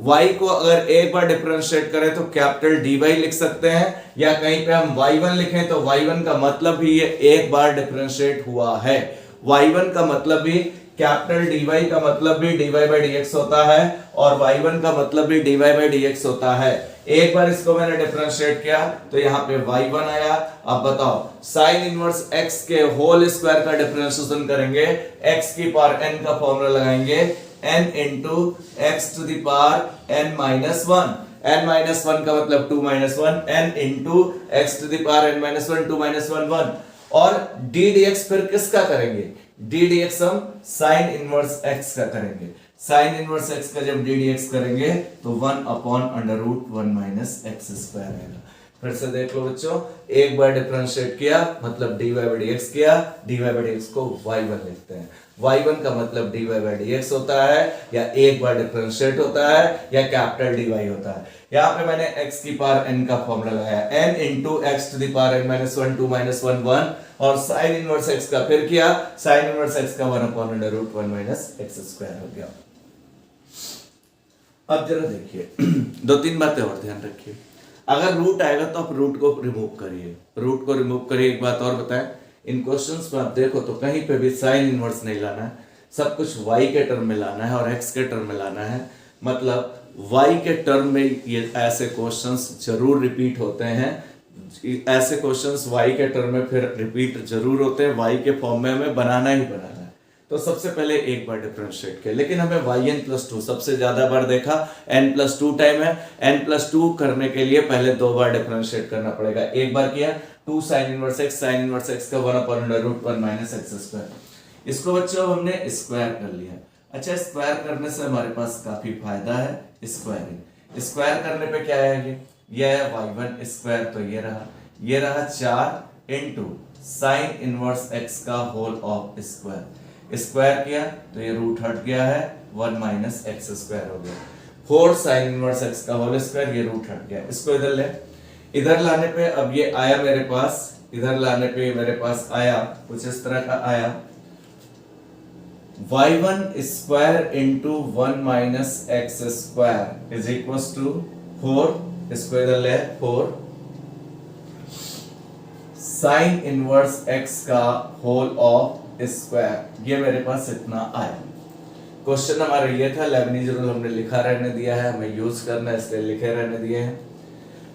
y को अगर एक बार डिफरेंशिएट करें तो कैपिटल dy लिख सकते हैं, या कहीं पे हम y1 लिखें तो y1 का मतलब भी ये एक बार डिफरेंशिएट हुआ है। y1 का मतलब भी, कैपिटल dy का मतलब भी dy/dx होता है और y1 का मतलब भी dy/dx होता है। एक बार इसको मैंने डिफरेंशिएट किया तो यहाँ पे y1 आया। अब बताओ, साइन इनवर्स x के होल स्क्वायर का डिफरेंशिएशन करेंगे, x की पावर n का फॉर्मूला लगाएंगे, n into x to the power n minus 1। n minus 1 का मतलब 2 minus 1, n into x to the power n minus 1, 2 minus 1, 1। और d dx फिर किसका करेंगे? d dx हम साइन इनवर्स x का करेंगे। साइन इनवर्स x का जब d dx करेंगे तो 1/√1 minus x² आएगा। फिर से देख लो बच्चों, एक बार डिफरेंशिएट किया मतलब dy/dx किया, dy/dx को y1 लिखते हैं। y1 का मतलब dy/dx होता है, या एक बार डिफरेंशिएट होता है, या कैपिटल dy होता है। यहाँ पे मैंने x की पावर n का फॉर्मूला लगाया, n into x to the power n minus 1, 2 minus 1, 1। और साइन इनवर्स x का फिर किया, साइन इनवर्स x का 1/√1 minus x² हो गया। अब जरा देखिए, 2-3 बातें और ध्यान रखिए। अगर रूट आएगा तो आप रूट को रिमूव करिए, रूट को रिमूव करिए। एक बात और बताएं, इन क्वेश्चंस में आप देखो तो कहीं पे भी साइन इनवर्स नहीं लाना है, सब कुछ y के टर्म में लाना है और x के टर्म में लाना है। मतलब y के टर्म में ये ऐसे क्वेश्चंस जरूर रिपीट होते हैं, ऐसे क्वेश्चंस y के टर्म में फिर रिपीट जरूर होते हैं, y के फॉर्म में हमें बनाना ही बनाना है। तो सबसे पहले एक बार डिफरेंशिएट किया, लेकिन हमें yn+2 सबसे ज्यादा बार देखा, n+2 टाइम है। n+2 करने के लिए पहले 2 बार डिफरेंशिएट करना पड़ेगा। एक बार किया 2 sin inverse x, sin inverse x का 1/√1 minus x²। इसको बच्चों हमने स्क्वायर कर लिया। अच्छा, स्क्वायर करने से हमारे पास काफी फायदा है, स्क्वायरिंग। स्क्वायर करने पे क्या है, ये है y1², तो ये रहा 4 इंटू साइन इनवर्स x का होल ऑफ स्क्वायर। स्क्वायर किया तो ये रूट हट गया है, 1 minus x² हो गया। 4 साइन इनवर्स x का होल स्क्वायर, ये रूट हट गया। इसको इधर ले, इधर लाने पे अब ये आया मेरे पास, इधर लाने पे मेरे पास आया कुछ इस तरह का आया, y1² into 1 minus x² is equals to 4। इसको इधर ले, 4 साइन इनवर्स x का होल ऑफ स्क्वायर, ये मेरे पास इतना आया। क्वेश्चन हमारा ये था, लेबनीज रूल हमने लिखा रहने दिया है, हमें यूज करना है इसलिए लिखे रहने दिए हैं।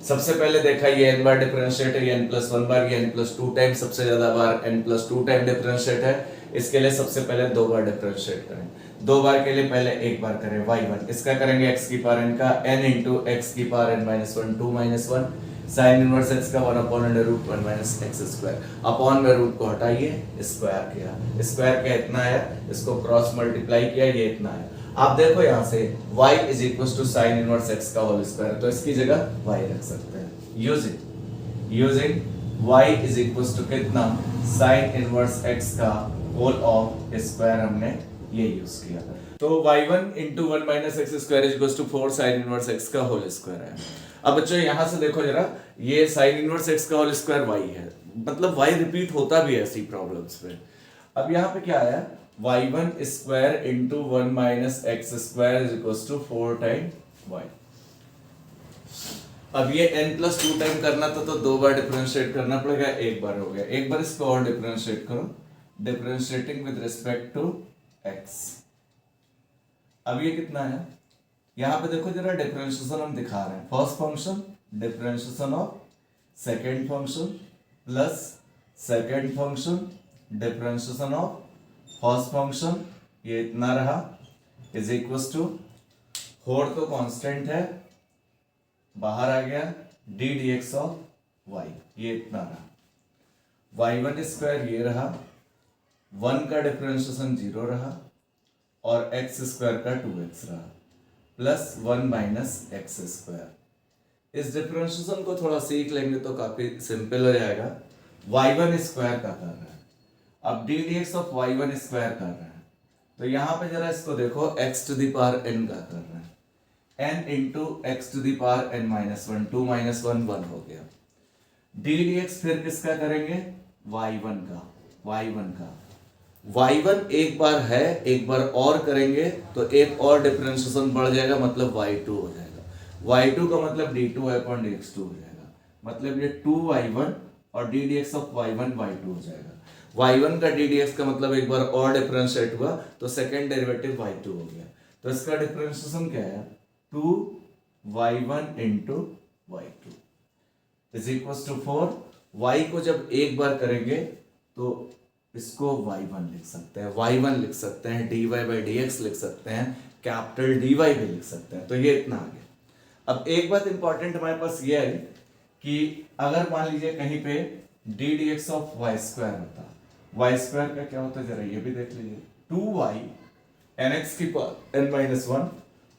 सबसे पहले देखा ये n बार डिफरेंशिएट है, ये n+1 बार, ये n+2 टाइम, सबसे ज्यादा बार n+2 टाइम डिफरेंशिएट है। इसके लिए सबसे पहले 2 बार डिफरेंशिएट करें। 2 बार के लिए पहले एक बार करें y1, इसका करेंगे x की पावर n का n into x की power n minus 1, 2 minus 1। Sign inverse x का 1/√1 minus x²। अपॉन में रूट को हटाइए, स्क्वायर किया, स्क्वायर क्या इतना आया, इसको क्रॉस मल्टीप्लाई किया, ये इतना आया। आप देखो यहाँ से y = साइन इनवर्स x का होल स्क्वायर, तो इसकी जगह y रख सकते हैं। यूजिंग y = कितना, साइन इनवर्स x का होल ऑफ स्क्वायर, हमने ये यूज किया। तो y1 into 1 minus x² = 4 sign inverse x का होल स्क्वायर है। अब बच्चों यहां से देखो जरा, ये साइन इनवर्स x का होल स्क्वायर y है, मतलब y रिपीट होता भी है ऐसी प्रॉब्लम्स में। अब यहाँ पे क्या आया, y1² into 1 minus x² = 4 time y। अब ये n प्लस 2 टाइम करना था तो 2 बार डिफरेंशिएट करना पड़ेगा, एक बार हो गया। एक बार इसको और डिफरेंशिएट करो, differentiating with respect to x। अब ये कितना है, यहां पे देखो जरा डिफरेंशिएशन हम दिखा रहे हैं। First function differentiation of second function plus second function differentiation of first function, ये इतना रहा, इज इक्वल टू फोर तो कांस्टेंट है, बाहर आ गया d d x of y, ये इतना रहा। वाई वन स्क्वायर ये रहा, वन का डिफरेंशिएशन 0 रहा और एक्स स्क्वायर का 2x रहा, प्लस 1 माइनस एक्स स्क्वायर। इस डिफरेंशिएशन को थोड़ा सीख लेंगे तो काफी सिंपल हो जाएगा। वाई वन स्क्वायर का कर रहा है, अब d d x of y one square कर रहा है, तो यहां पे जरा इसको देखो, x to the power n का कर रहा है, n into x to the power n minus one, 2 minus 1 1 हो गया। डी डी एक्स फिर किसका करेंगे, y1 का, y1 का। y1 एक बार है, एक बार और करेंगे तो एक और डिफरेंशिएशन बढ़ जाएगा, मतलब y2 हो जाएगा। y2 का मतलब d2 अपॉन dx2 हो जाएगा, मतलब ये 2y1 और d d x of y1 y2 हो जाएगा। y1 का डी डी एक्स का मतलब एक बार और डिफरेंशिएट हुआ तो सेकेंड डेरिवेटिव y2 हो गया, तो इसका डिफरेंशिएशन क्या है, 2y1 into y2 is equal to 4। y को जब एक बार करेंगे तो इसको y1 लिख सकते हैं, y1 लिख सकते हैं, dy बाई dx लिख सकते हैं, कैपिटल dy भी लिख सकते हैं, तो ये इतना आ गया। अब एक बात इंपॉर्टेंट हमारे पास ये है कि अगर मान लीजिए कहीं पे d d x of y square होता, वाई स्क्वायर का क्या होता है जरा ये भी देख लीजिए, 2y एन एक्स की पावर n माइनस 1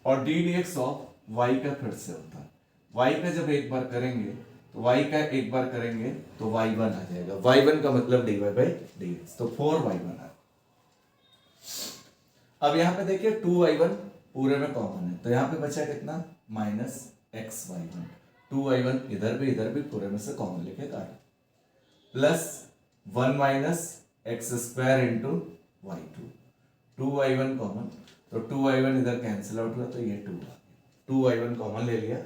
और d d x of y का फिर से होता है। वाई का जब एक बार करेंगे तो वाई का एक बार करेंगे तो y1 आ जाएगा, y1 का मतलब dy बाई dx, तो 4y1 आ। अब यहां पे देखिए 2y1 पूरे में कॉमन है, तो यहां पे बचा कितना, माइनस xy1, 2y1 इधर भी पूरे में से कॉमन लेके काटा, plus 1 minus x square into y2, 2y1 common, तो 2y1 इधर कैंसिल आउट हुआ तो ये 2 आ गया, 2y1 कॉमन ले लिया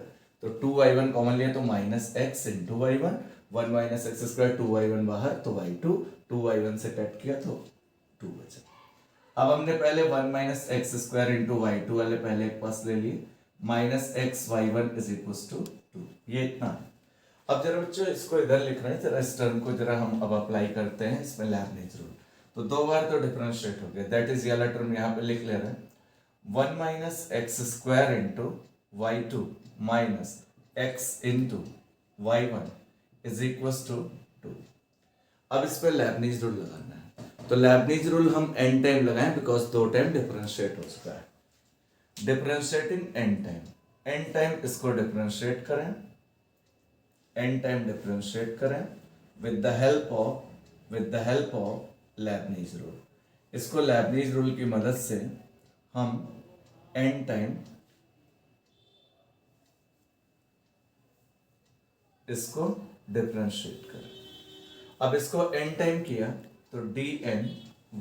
तो 2y1 कॉमन लिया तो minus x into y1, 1 minus x square, 2y1 बाहर तो y2, 2y1 से कट किया तो 2 बचा। अब हमने पहले 1 minus x square into y2 वाले पहले एक पास ले लिए, minus x y1 is equal to 2, ये इतना है। अब जरा बच्चों इसको इधर लिख रहे हैं, जरा इस टर्म को जरा हम अब अप्लाई करते हैं इसमें लेबनिज रूल, तो 2 बार तो डिफरेंशिएट हो गया, दैट इज ये वाला टर्म यहाँ पे लिख ले रहे हैं, 1 minus x square into y2 minus x into y1 is equal to 2। अब इस पर लेबनिज रूल लगाना है, तो लेबनिज रूल हम n टाइम लगाएं बिकॉज 2 टाइम डिफरेंशिएट हो चुका है, डिफरेंशिएटिंग n टाइम इसको डिफरेंशिएट करें, n टाइम डिफरेंशिएट करें with the help of Leibniz rule. इसको लेबनिज रूल की मदद से हम n टाइम इसको डिफरेंशिएट करें। अब इसको n टाइम किया तो dn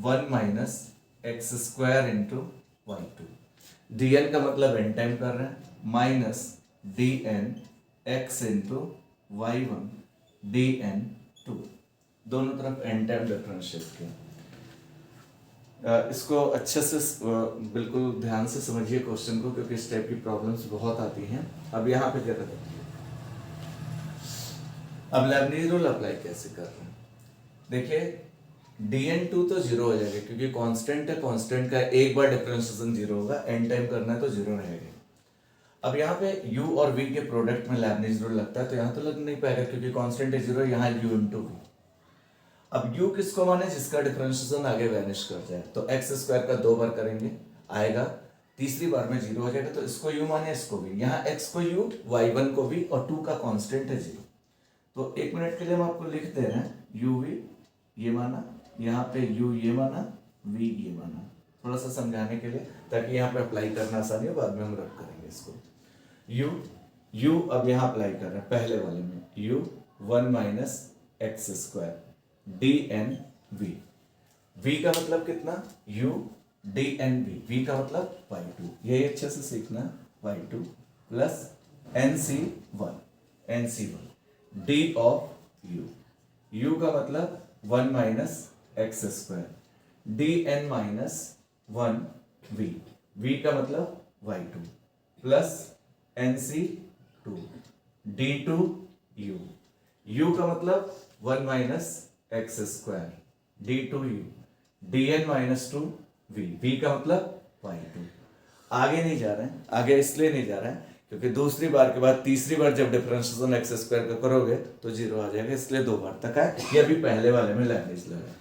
1 minus x square into y2, dn का मतलब n टाइम कर रहे हैं, minus dn x into y1 dn 2, दोनों तरफ n टाइम डिफरेंशिएट किया। इसको अच्छे से बिल्कुल ध्यान से समझिए क्वेश्चन को, क्योंकि इस टाइप की प्रॉब्लम्स बहुत आती हैं। अब यहाँ पे जरा देखिए, अब लेबनिज रूल अप्लाई कैसे कर रहे हैं, देखिए dn2 तो 0 हो जाएगा क्योंकि कांस्टेंट है, कांस्टेंट का एक बार डिफरेंशिएशन 0 होगा, n टाइम करना है तो 0 रहेगा। अब यहाँ पे u और v के प्रोडक्ट में लेबनिज रूल लगता है, तो यहाँ तो लग नहीं पाएगा क्योंकि कांस्टेंट है 0, यहाँ u इंटू v। अब u किसको माने, जिसका डिफरेंशिएशन आगे वैनिश कर जाए, तो एक्स स्क्वायर का 2 बार करेंगे आएगा, तीसरी बार में 0 हो जाएगा, तो इसको u माने इसको v, यहाँ x को u, y1 को v और 2 का कांस्टेंट है 0। तो 1 मिनट के लिए हम आपको लिख दे रहे हैं, u v ये माना, यहाँ पे u ये माना, v ये माना, थोड़ा सा समझाने के लिए ताकि यहाँ पे अप्लाई करना आसानी हो, बाद में हम रब करेंगे इसको। u अब यहाँ अप्लाई कर रहे हैं पहले वाले में, u 1 minus x square dn v, v का मतलब कितना, u dn v, v का मतलब y2, ये अच्छे से सीखना, y2 plus nc1, NC1 D of U, U का मतलब 1 minus x square, DN minus 1 V, V का मतलब Y2 plus NC2 D2 U, U का मतलब 1 minus x square, D2U, DN minus 2 V, V का मतलब Y2। आगे नहीं जा रहे हैं, आगे इसलिए नहीं जा रहे हैं क्योंकि दूसरी बार के बाद तीसरी बार जब डिफरेंशिएशन एक्स स्क्वायर का करोगे तो जीरो आ जाएगा, इसलिए दो बार तक है। ये अभी पहले वाले में लेबनीज लॉ है।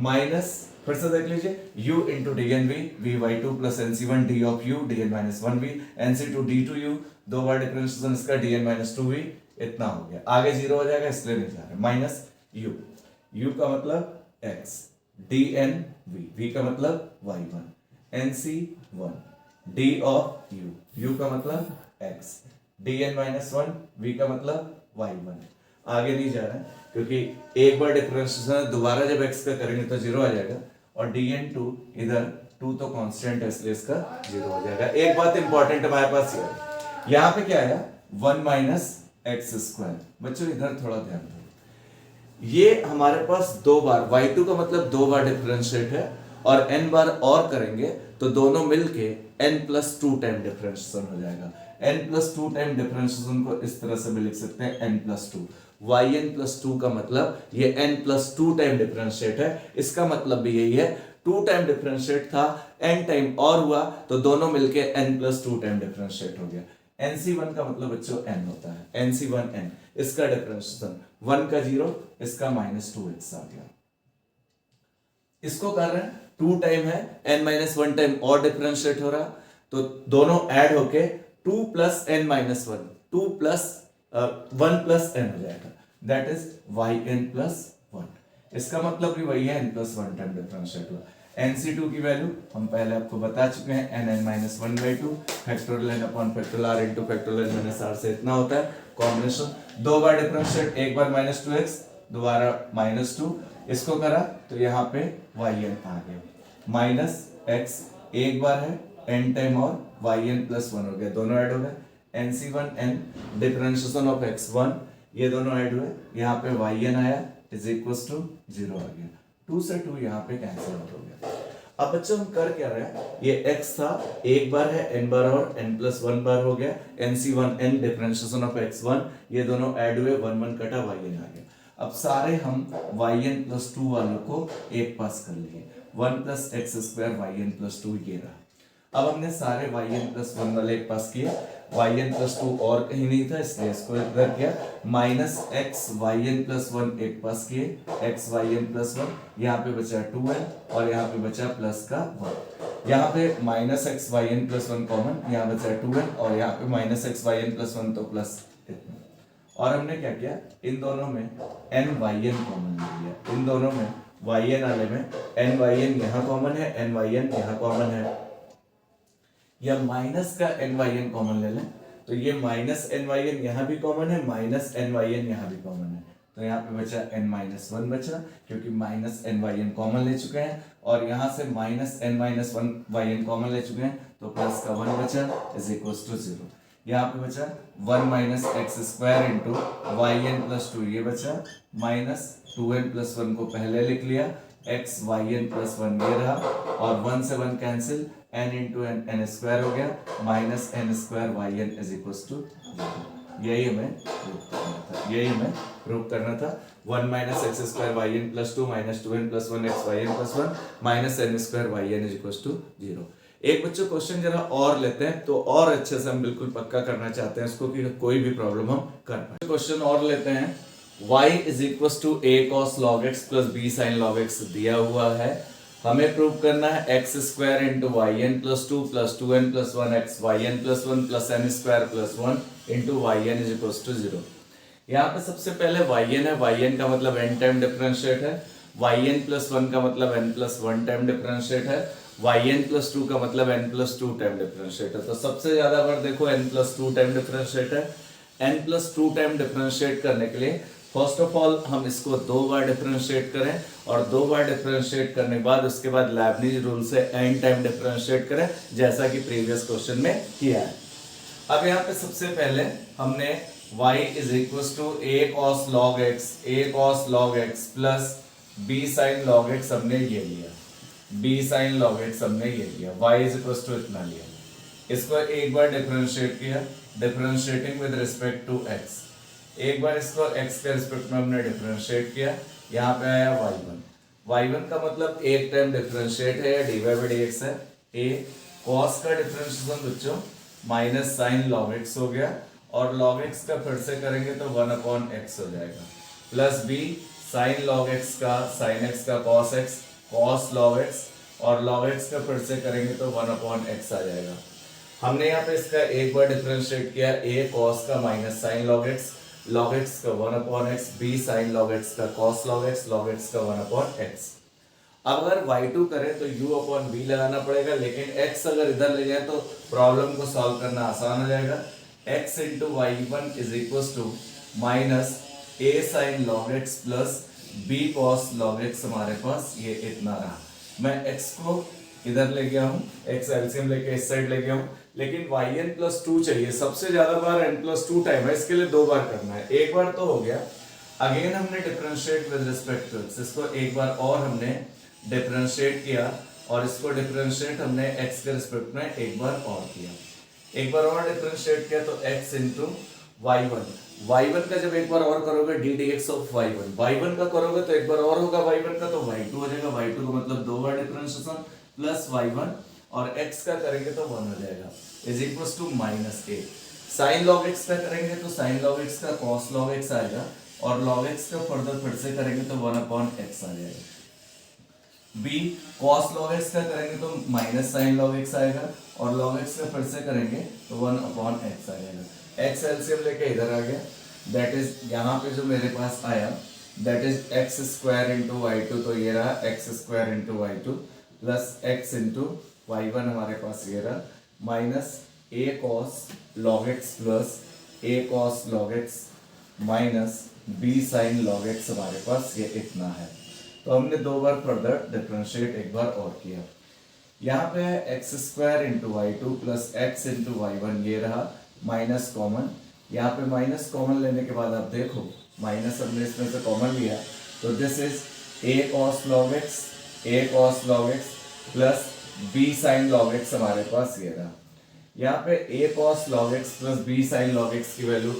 माइनस फिर से देख लीजिए u into d n v y two plus n c one d of u d n minus one v n c two d two u, दो बार डिफरेंशिएशन इसका d n minus two v, इतना हो गया। आगे जीरो हो जाएगा इसलिए नहीं जा रहे। माइनस यू, यू का मतलब x, डी एन वी का मतलब y1, n c one d of u, u का मतलब x, d n minus one v का मतलब y1। आगे नहीं जा रहा है क्योंकि एक बार डिफरेंशिएशन दोबारा जब x का करेंगे तो जीरो आ जाएगा, और dn2 इधर 2 तो कांस्टेंट है इसलिए इसका जीरो हो जाएगा। एक बात इंपॉर्टेंट हमारे पास ये है, यहाँ पे क्या आया 1 माइनस एक्स स्क्वायर। बच्चों इधर थोड़ा ध्यान दो, ये हमारे पास दो बार y2 का मतलब दो बार डिफरेंशिएट है, और n बार और करेंगे तो दोनों मिलके n plus two time differentiation हो जाएगा। n plus two time differentiation को इस तरह से भी लिख सकते हैं n plus two, yn plus two का मतलब ये n plus two time differentiate है, इसका मतलब भी यही है। टू टाइम डिफरेंशिएट था, n टाइम और हुआ तो दोनों मिलके n plus two time differentiate हो गया। NC1 का मतलब बच्चों n होता है, NC1 n, इसका डिफरेंशिएशन 1 का 0, इसका माइनस 2x आ गया। इसको कर रहे हैं 2 टाइम है, n माइनस 1 टाइम और डिफरेंशिएट हो रहा, तो दोनों ऐड होके 2 plus n minus 1, 2 plus 1 plus n हो जाएगा, दैट इज yn प्लस 1। इसका मतलब भी वही है, n प्लस 1 टाइम डिफरेंशिएट हुआ। NC2 की वैल्यू हम पहले आपको बता चुके हैं, nn minus 1/2 factorial n upon factorial r into factorial n minus r से इतना होता है कॉम्बिनेशन। दो बार डिफरेंशिएट, एक बार माइनस 2x, दोबारा माइनस 2, इसको करा तो यहाँ पे yn आ गया, माइनस x एक बार है n टाइम और yn प्लस 1 हो गया, दोनों ऐड हो गए। NC1n डिफरेंशिएशन ऑफ x1, ये दोनों ऐड हुए, यहाँ पे yn आया इज इक्वल्स टू 0 आ गया, 2 से 2 यहाँ पे कैंसिल आउट हो गया। अब बच्चों हम कर क्या रहे हैं, ये x था एक बार है, n बार और n प्लस 1 बार हो गया, NC1n डिफरेंशिएशन ऑफ x1, ये दोनों ऐड हुए, 1 1 कटा yn आ गया। अब सारे हम yn प्लस 2 वालों को एक पास कर लिए, 1 plus x square yn plus 2 ये रहा। अब हमने सारे yn प्लस 1 वाले एक पास किए, yn प्लस 2 और कहीं नहीं था इसलिए इसको इधर किया, माइनस एक्स yn प्लस 1 एक पास किए, x yn प्लस 1, यहाँ पे बचा 2n और यहाँ पे बचा प्लस का 1, यहाँ पे minus x yn plus 1 common, यहाँ बचा 2n और यहाँ पे माइनस एक्स yn प्लस 1 तो प्लस इतना। और हमने क्या किया, इन दोनों में n yn कॉमन ले लिया, इन दोनों में yn वाले में n yn यहाँ कॉमन है, n yn यहाँ कॉमन है, या माइनस का n yn कॉमन ले लें तो ये माइनस n yn यहाँ भी कॉमन है, माइनस n yn यहाँ भी कॉमन है, तो यहाँ पे बचा n माइनस 1 बचा क्योंकि माइनस n yn कॉमन ले चुके हैं, और यहाँ से minus n minus 1 yn common ले चुके हैं तो प्लस का 1 बचा इज इक्वल्स टू 0। यहाँ पे बचा 1 minus x square into yn plus 2, ये बचा माइनस 2n प्लस 1 को पहले लिख लिया, x yn प्लस 1 ये रहा, और 1 से 1 cancel, n into n square हो गया, minus n square yn is equals to 0। यही हमें प्रूव करना था, यही हमें प्रूव करना था। 1 minus x square yn plus 2 minus 2n plus 1 x yn plus 1 minus n square yn is equals to 0। एक बच्चों क्वेश्चन जरा और लेते हैं तो और अच्छे से हम बिल्कुल पक्का करना चाहते हैं इसको कि कोई भी प्रॉब्लम हम कर पाए। क्वेश्चन और लेते हैं, y is equals to a cos log x plus b sin log x दिया हुआ है, हमें प्रूव करना है x square into yn plus 2 plus 2n plus 1 x yn plus 1 plus n square plus 1 into yn is equals to 0। यहाँ पे सबसे पहले yn है, yn का मतलब n टाइम डिफरेंशिएट है, yn प्लस 1 का मतलब n प्लस 1 टाइम डिफरेंशिएट है, yn प्लस 2 का मतलब n प्लस 2 टाइम डिफरेंशिएट है। तो सबसे ज्यादा बार देखो n प्लस 2 टाइम डिफरेंशिएट है, n प्लस 2 टाइम डिफरेंशिएट करने के लिए फर्स्ट ऑफ ऑल हम इसको दो बार डिफरेंशिएट करें, और दो बार डिफरेंशिएट करने के बाद उसके बाद लेबनीज रूल से n टाइम डिफरेंशिएट करें जैसा कि प्रीवियस क्वेश्चन में किया है। अब यहाँ पे सबसे पहले हमने y is equal to a cos log x plus b sin log x हमने ये लिया, b sin log x हमने ये लिया, y इज इक्वल टू इतना लिया। इसको एक बार डिफरेंशिएट किया, differentiating with respect to x, एक बार इसको x के रिस्पेक्ट में हमने डिफरेंशिएट किया, यहाँ पे आया y1 का मतलब एक टाइम डिफरेंशिएट है या dy बाई dx है। a cos का डिफरेंशिएशन बच्चों माइनस साइन log x हो गया, और log x का फिर से करेंगे तो 1/x हो जाएगा, plus b sine log x का साइन x का cos log x, और log x का फिर से करेंगे तो 1/x आ जाएगा। हमने यहाँ पे इसका एक बार डिफरेंशिएट किया, a cos का माइनस साइन log x का 1/x, b sine log x का cos log x का 1/x। अब अगर y2 करें तो u/v लगाना पड़ेगा, लेकिन x अगर इधर ले जाए तो प्रॉब्लम को सॉल्व करना आसान हो जाएगा। x into y1 is equal to minus a sine log x plus b cos log x, हमारे पास ये इतना रहा। मैं x को इधर ले गया हूँ, x एलसीएम लेके इस साइड ले गया हूँ, लेकिन yn प्लस 2 चाहिए, सबसे ज्यादा बार n प्लस 2 टाइम है, इसके लिए 2 बार करना है। एक बार तो हो गया, अगेन हमने differentiate with respect to x, इसको एक बार और हमने डिफरेंशिएट किया, और इसको डिफरेंशिएट हमने x के रिस्पेक्ट में एक बार और किया, एक बार और डिफरेंशिएट किया तो x इंटू y1 का जब एक बार और करोगे डी dx ऑफ y1 का करोगे तो एक बार और होगा y1 का, तो y2 हो जाएगा, y2 का मतलब 2 बार डिफरेंशिएशन प्लस y1, और x का करेंगे तो 1 हो जाएगा, is equal to minus a। Sine log x का करेंगे तो साइन log x का cos log x आएगा, और log x का फर्दर फिर से करेंगे तो 1/x आ जाएगा। b cos log x का करेंगे तो माइनस साइन log x आएगा, और log x का फिर से करेंगे तो 1/x आ जाएगा। x एलसीएम लेके इधर आ गया, दैट इज यहाँ पे जो मेरे पास आया that is x square into y2, तो ये रहा x square into y2 plus x into y1, हमारे पास ये रहा minus a cos log x plus a cos log x minus b sin log x, हमारे पास ये इतना है। तो हमने 2 बार फर्दर डिफरेंशिएट एक बार और किया, यहाँ पे है x square into y2 plus x into y1, ये रहा माइनस कॉमन, यहाँ पे माइनस कॉमन लेने के बाद आप देखो माइनस हमने इसमें से कॉमन लिया, तो this is a cos log x plus b sin log x, हमारे पास ये रहा। यहाँ पे a cos log x plus b sin log x की वैल्यू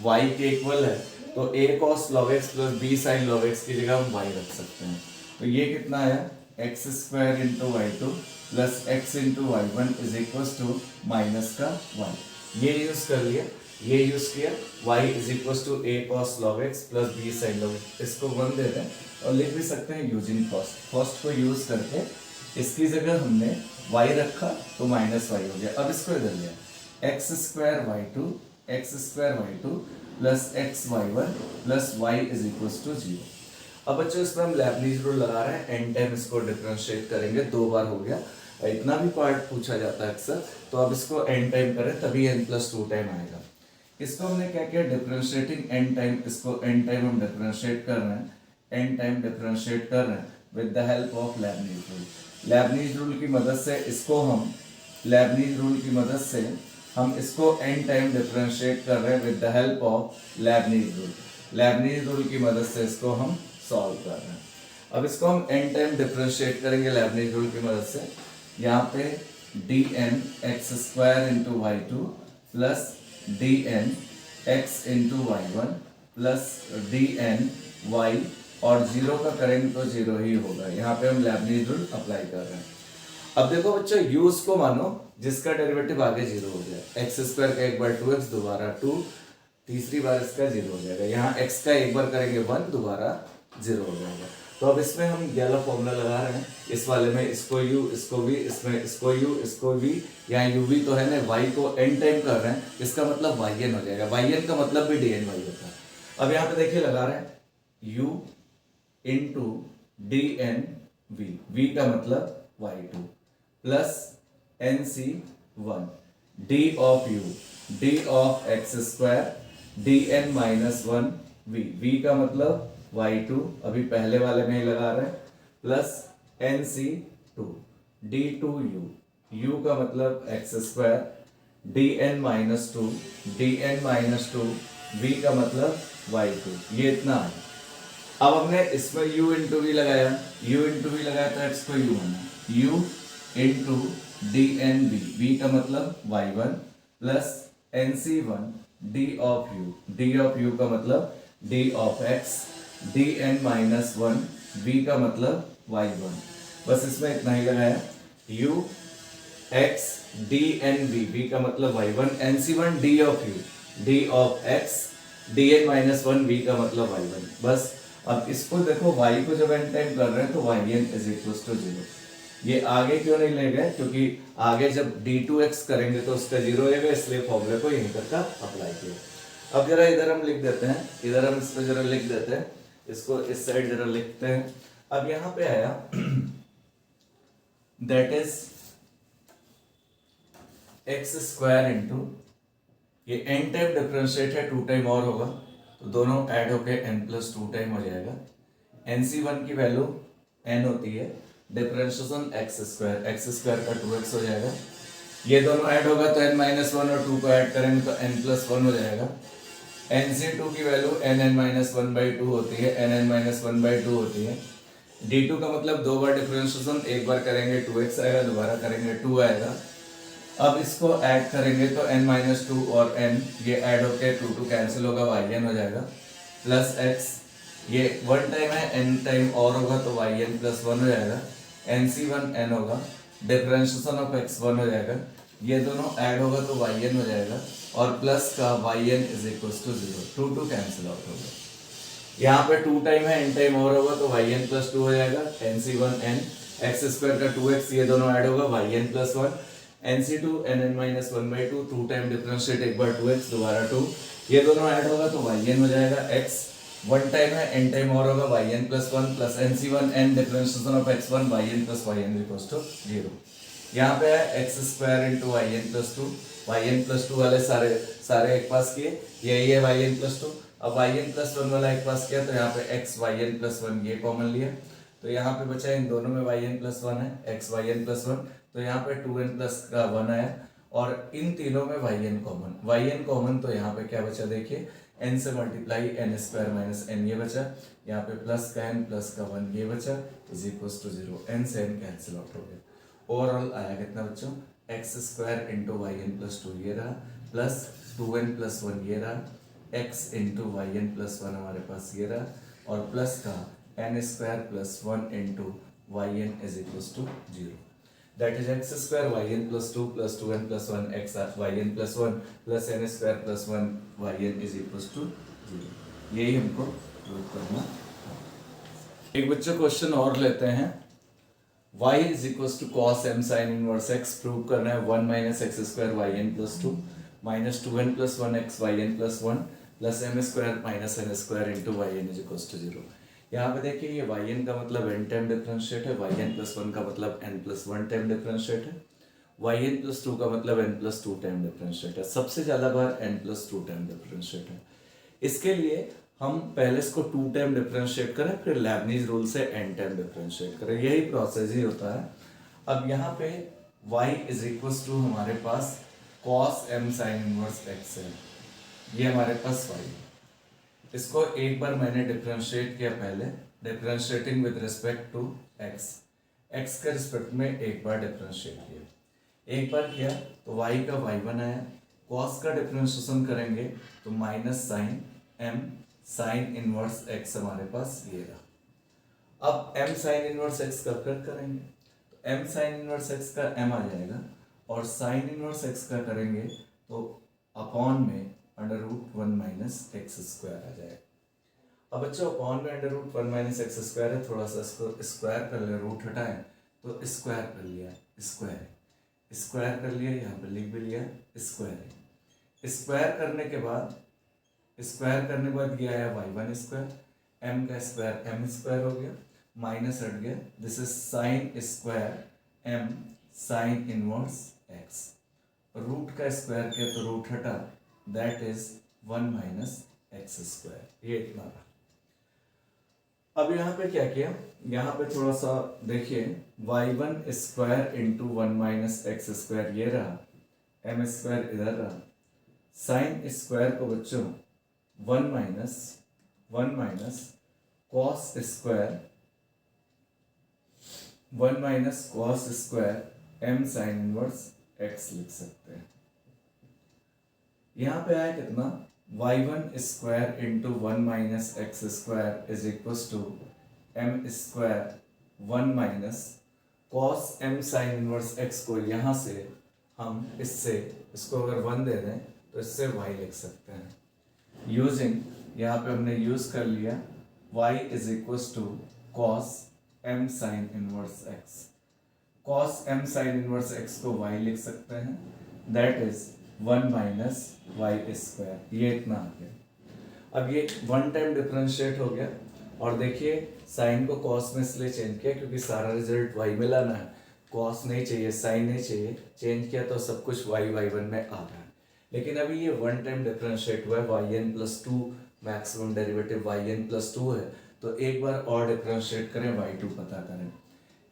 y के इक्वल है, तो a cos log x plus b sin log x की जगह हम y रख सकते हैं, तो ये कितना आया x square into y2 plus x into y1 is equal to minus का 1, ये यूज कर लिया, ये यूज किया, y is equal to a cos log x plus b sin log x, इसको 1 देते हैं और लिख भी सकते हैं यूजिंग फर्स्ट को यूज करके, इसकी जगह हमने y रखा तो माइनस y हो गया। अब इसको इधर लिया x square y2 plus x y1 plus y is equal to 0। अब बच्चों इसमें हम लेबनीज रूल लगा रहे हैं, n टाइम इसको डिफरेंशिएट करेंगे, 2 बार हो गया, इतना भी पार्ट पूछा जाता है अक्सर, तो अब इसको n टाइम करें तभी n प्लस 2 टाइम आएगा। इसको हमने क्या किया, डिफरेंशिएटिंग n टाइम, इसको n टाइम हम डिफरेंशिएट कर रहे हैं, n टाइम डिफरेंशिएट कर रहे हैं with the help of Leibniz rule. Leibniz rule की मदद से इसको हम इसको n टाइम डिफरेंशिएट कर रहे हैं with the help of Leibniz rule. Leibniz rule की मदद से इसको हम सॉल्व कर रहे हैं। अब इसको हम n टाइम डिफरेंशिएट करेंगे लेबनीज रूल की मदद से, यहाँ पे dn x square into y2 plus dn x into y1 plus dn y, और 0 का करेंगे तो 0 ही होगा, यहाँ पे हम लेबनीज रूल अप्लाई कर रहे हैं। अब देखो बच्चों u को मानो जिसका डेरिवेटिव आगे 0 हो गया, x स्क्वायर का एक बार 2x, दोबारा 2, तीसरी बार इसका 0 हो जाएगा, यहाँ x का एक बार करेंगे 1, दोबारा 0 हो जाएगा। तो अब इसमें हम ये वाला फॉर्मूला लगा रहे हैं, इस वाले में इसको u, इसको v, इसमें इसको u, इसको v, यहाँ uv तो है ना, y को n टाइम कर रहे हैं, इसका मतलब yn हो जाएगा, yn का मतलब भी dny होता है। अब यहाँ पे देखिए लगा रहे हैं u इंटू dnv, v का मतलब y2 plus nc1 d of u, d of x square dn minus 1 v का मतलब y2, अभी पहले वाले में ही लगा रहे हैं, प्लस nc2 d2u, u का मतलब x square dn minus 2 v का मतलब y2, ये इतना है। अब हमने इसमें u इंटू वी लगाया, तो x को u बना u into d n b, v का मतलब y1 plus nc1 d of u का मतलब d of x, d n minus one, v का मतलब y1, बस इसमें इतना ही लगाया u x d n b, v का मतलब y1, nc1 d of x, d n minus one, v का मतलब y1, बस। अब इसको देखो y को जब n टाइम कर रहे हैं तो yn इज इक्वल टू 0। ये आगे क्यों नहीं ले गए, क्योंकि आगे जब d2x करेंगे तो उसका 0 होगा, इसलिए फॉर्मूले को यहीं तक का अप्लाई किया। अब जरा इधर हम लिख देते हैं, इधर हम इसको जरा लिख देते हैं, इसको इस साइड जरा लिखते हैं। अब यहाँ पे आया that is x square into, ये n टाइम डिफरेंशिएट है, 2 टाइम और होगा तो दोनों ऐड होके n प्लस 2 टाइम हो जाएगा। nc1 की वैल्यू n होती है, डिफरेंशिएशन x स्क्वायर का 2x हो जाएगा, ये दोनों ऐड होगा तो n माइनस वन और 2 को ऐड करेंगे तो n प्लस 1 हो जाएगा। nc2 की वैल्यू nn माइनस 1/2 होती है, nn माइनस 1/2 होती है। d2 का मतलब 2 बार डिफरेंशिएशन, एक बार करेंगे 2x आएगा, दोबारा करेंगे 2 आएगा। अब इसको ऐड करेंगे तो n माइनस 2 और n ये ऐड होके 2 कैंसिल होगा, yn हो जाएगा प्लस x, ये 1 टाइम है, n टाइम और होगा तो yn प्लस 1 हो जाएगा, nc1 n होगा, डिफरेंशिएशन ऑफ x 1 हो जाएगा, ये दोनों ऐड होगा तो yn हो जाएगा और प्लस का yn is equal to 0, 2 cancel out होगा। यहाँ पे 2 टाइम है, n टाइम और होगा तो yn प्लस 2 हो जाएगा, nc1 n, x स्क्वायर का 2x, ये दोनों ऐड होगा yn plus 1, nc2 nn minus 1/2, 2 time differentiate, एक बार 2x दोबारा 2, ये दोनों ऐड होगा तो yn हो जाएगा, x 1 टाइम है, n टाइम और होगा yn plus 1 plus nc1 n differentiation of x1 yn plus yn equals to 0। यहाँ पे है x square into yn plus 2 वाले सारे एक पास किए, ये yn प्लस 2, अब yn प्लस 1 वाला एक पास किया तो यहाँ पे x yn प्लस 1 ये कॉमन लिया, तो यहाँ पे बचा इन दोनों में yn प्लस 1 है, x yn प्लस 1, तो यहाँ पे 2n प्लस का 1 आया और इन तीनों में yn कॉमन, तो यहाँ पे क्या बचा देखिए, n से multiply n square minus n ये बचा, यहाँ पे प्लस का n प्लस का 1 ये बचा इज इक्वल टू 0, n से n कैंसिल आउट हो गया। ओवरऑल आया कितना बच्चों, x square into yn plus 2 ये रहा, प्लस 2n प्लस 1 ये रहा, x इंटू yn प्लस 1 हमारे पास ये रहा, और प्लस का n square plus 1 into yn is equal to 0, that is x square yn plus 2 plus 2n plus 1 x yn plus 1 plus n square plus 1 yn is equals to 0। यही हमको प्रूव करना। एक बच्चों क्वेश्चन और लेते हैं, y is equals to cos m sin inverse x, prove करना है 1 minus x square yn plus 2 minus 2n plus 1 x yn plus 1 plus m square minus n square into yn is equals to 0। यहाँ पे देखिए ये yn का मतलब n टाइम डिफरेंशिएट है, yn प्लस 1 का मतलब n प्लस 1 टाइम डिफरेंशिएट है, yn प्लस 2 का मतलब n प्लस 2 टाइम डिफरेंशिएट है, सबसे ज़्यादा बार n प्लस 2 टाइम डिफरेंशिएट है। इसके लिए हम पहले इसको 2 टाइम डिफरेंशिएट करें, फिर लेबनीज रूल से n टाइम डिफरेंशिएट करें, यही प्रोसेस ही होता है। अब यहाँ पे y इज इक्वल टू हमारे पास cos m sin inverse x है, ये हमारे पास y, इसको एक बार मैंने डिफरेंशिएट किया, पहले differentiating with respect to x के रिस्पेक्ट में एक बार डिफरेंशिएट किया, एक बार किया तो y का y1 आया, cos का डिफरेंशिएशन करेंगे तो minus sine m sine inverse x हमारे पास ये रहा। अब m साइन इनवर्स x का फिर करेंगे तो m साइन इनवर्स x का m आ जाएगा, और साइन इनवर्स x का करेंगे तो अपॉन में under root 1 minus x square आ जाएगा। अब बच्चों अपॉन में under root 1 minus x square है, थोड़ा सा इसको स्क्वायर कर ले, रूट हटाएं तो स्क्वायर कर लिया, स्क्वायर कर लिया, यहाँ पे लिख भी लिया स्क्वायर करने के बाद ये आया y1 स्क्वायर, m का स्क्वायर m स्क्वायर हो गया, माइनस हट गया, this is sine square m sine inverse x, root का स्क्वायर किया तो रूट हटा, that is 1 minus x square, ये इतना रहा। अब यहाँ पे क्या किया, यहाँ पे थोड़ा सा देखिए y1 square into 1 minus x square ये रहा, m स्क्वायर इधर रहा, साइन स्क्वायर को बच्चों one minus cos square 1 minus cos square m sine inverse x लिख सकते हैं। यहाँ पे आया कितना, y1 square into 1 minus x square is equal to m square 1 minus cos m sine inverse x को यहाँ से हम इसको अगर 1 दे दें तो इससे y लिख सकते हैं। यूजिंग, यहाँ पे हमने यूज कर लिया y is equal to cos m sine inverse x। Cos m sine inverse x को y लिख सकते हैं, that is 1 minus y square, ये इतना आ गया। अब ये वन टाइम डिफरेंशिएट हो गया और देखिए साइन को कॉस में इसलिए चेंज किया क्योंकि सारा रिजल्ट y में लाना है, कॉस नहीं चाहिए, साइन नहीं चाहिए, चेंज किया तो सब कुछ y1 में आ रहा है। लेकिन अभी ये वन टाइम डिफरेंशिएट हुआ है, yn plus 2 maximum derivative yn plus 2 है, तो एक बार और डिफरेंशिएट करें, y2 पता करें।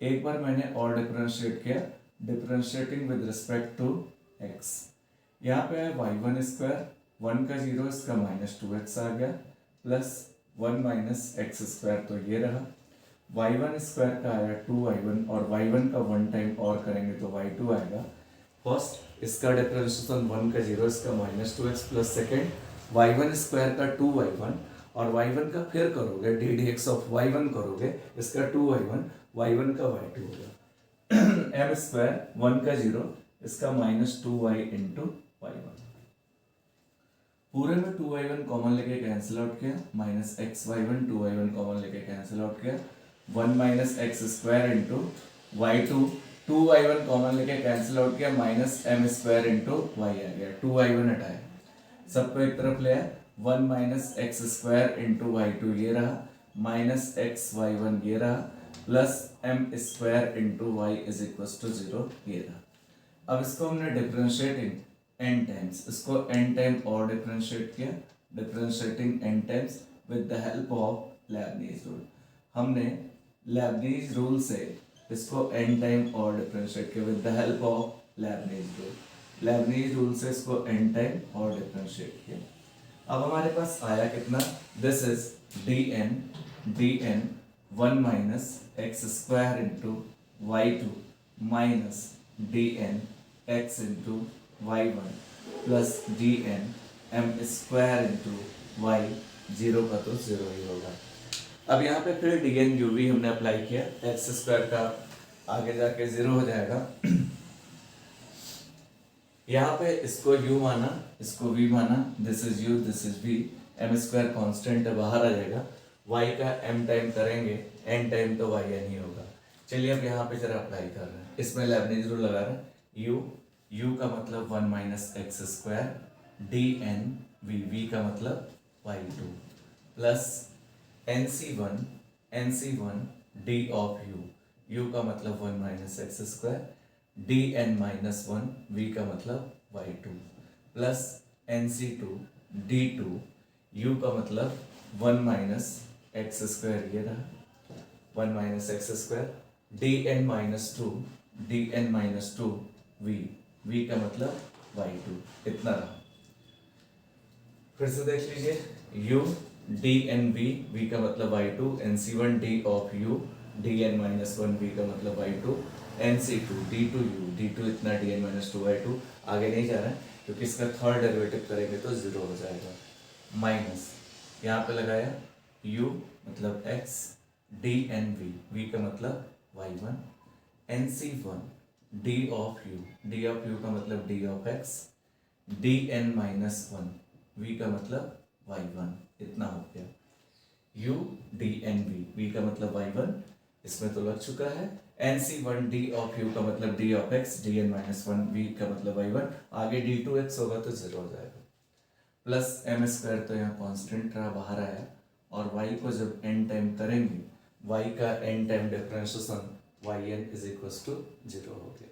एक बार मैंने और डिफरेंशिएट किया, differentiating with respect to x। यहाँ पे है y1 स्क्वायर, 1 का 0, इसका माइनस 2x आ गया, प्लस 1 माइनस एक्स स्क्वायर, तो ये रहा। y1 स्क्वायर का आया 2y1 और y1 का वन टाइम और करेंगे तो y2 आएगा। फर्स्ट इसका डिफरेंशिएशन 1 का 0, इसका minus 2x, plus second y1 square का 2y1 और y1 का फिर करोगे ddx ऑफ y1 करोगे, इसका 2y1, y1 का y2 होगा। m स्क्वायर 1 का 0, इसका माइनस 2y इंटू y1। पूरे में 2y1 कॉमन लेके कैंसिल आउट किया, minus x y1 2y1 common लेके कैंसिल आउट किया, 1 minus x square into y2, 2y1 common लेके कैंसिल आउट किया, minus m square into y आ गया, 2y1 हटाया, सबको एक तरफ ले आया, 1 minus x square into y2 ये रहा, माइनस एक्स y1 ये रहा, plus m square into y is equal to 0 ये रहा। अब इसको हमने डिफरेंशिएटिंग n टाइम्स, इसको n टाइम और डिफरेंशिएट किया, differentiating n times with the help of Leibniz rule. हमने लेबनीज रूल से इसको n टाइम और डिफरेंशिएट किया with the help of Leibniz rule. Leibniz rule से इसको n टाइम और डिफरेंशिएट किया। अब हमारे पास आया कितना, this is dn 1 minus x square into y2 minus dn x into y1 plus dn m square into y, 0 का तो 0 ही होगा। अब यहाँ पे फिर dn uv हमने अप्लाई किया, x स्क्वायर का आगे जाके 0 हो जाएगा। यहाँ पे इसको u माना, इसको v माना, this is u, this is v, m square constant है, बाहर आ जाएगा, y का m टाइम करेंगे, n टाइम तो yn ही होगा। चलिए अब यहाँ पे जरा अप्लाई कर रहे हैं, इसमें लेबनीज रूल लगा रहे हैं, u का मतलब 1 minus x square, dn v का मतलब y2 plus nc1 d of u का मतलब 1 minus x square, dn minus 1 v का मतलब y2 plus nc2 d2 u का मतलब 1 माइनस एक्स स्क्वायर, ये रहा 1 minus x square, dn minus 2 v का मतलब y2, इतना रहा। फिर से देख लीजिए, u dn v का मतलब y2, nc1 d of u, dn minus 1 v का मतलब y2, nc2 d2 इतना, dn माइनस 2 y2, आगे नहीं जा रहा है क्योंकि इसका थर्ड डेरिवेटिव करेंगे तो 0 हो जाएगा, माइनस यहाँ पे लगाया u मतलब x, dn v का मतलब y1, nc1 d of u का मतलब d of x, dn minus 1 v का मतलब y1, इतना हो गया। u dn v का मतलब y1, इसमें तो लग चुका है, nc1 d ऑफ u का मतलब d of x, dn minus 1 v का मतलब y1, आगे d2x होगा तो 0 हो जाएगा, प्लस m स्क्वायर तो यहाँ कॉन्स्टेंट रहा, बाहर आया, और y को जब n टाइम करेंगे, y का n time differentiation yn is equal to 0 हो गया।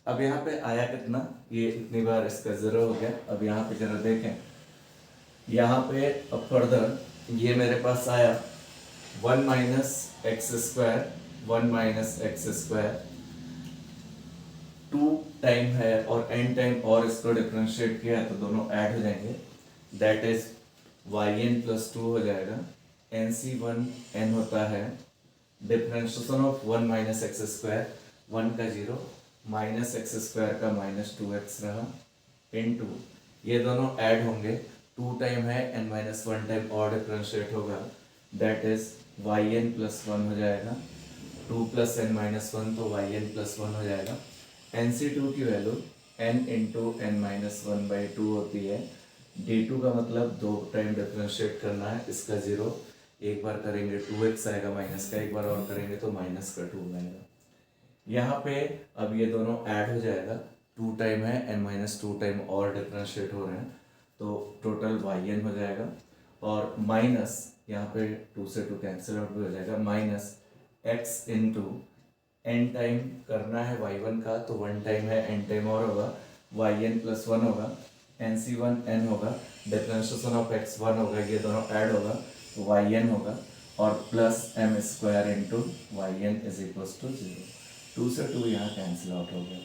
अब यहाँ पे आया कितना, ये इतनी बार इसका 0 हो गया। अब यहाँ पे जरा देखें, यहाँ पे अब फर्दर ये मेरे पास आया 1 minus x square, 1 minus x square 2 time है और n टाइम और इसको डिफरेंशिएट किया है तो दोनों ऐड हो जाएंगे, that is y n plus two हो जाएगा, एन सी वन एन होता है differentiation of one minus x square, one का जीरो माइनस एक्स स्क्वायर का माइनस टू एक्स रहा इन टू, ये दोनों ऐड होंगे, टू टाइम है एन माइनस वन टाइम और डिफरेंशिएट होगा, that is y n plus one हो जाएगा, two plus n minus one तो वाई एन प्लस वन हो जाएगा। एन सी टू की value n into n minus one by two होती है, डी टू का मतलब दो टाइम डिफरेंशिएट करना है, इसका जीरो, एक बार करेंगे टू एक्स आएगा माइनस का, एक बार और करेंगे तो माइनस का टू आएगा। यहाँ पे अब ये दोनों ऐड हो जाएगा, टू टाइम है एन माइनस टू टाइम और डिफरेंशिएट हो रहे हैं, तो टोटल वाई एन हो जाएगा, और माइनस यहाँ पे टू से टू कैंसिल आउट भी हो जाएगा, minus x into n time करना है वाई वन का, तो वन टाइम है एन टाइम और होगा, वाई एन प्लस वन होगा, एन सी वन एन होगा, डिफरेंशिएशन ऑफ एक्स वन होगा, ये दोनों ऐड होगा तो वाई एन होगा, और plus m square into y n is equal to zero, two से टू यहाँ कैंसिल आउट हो गया।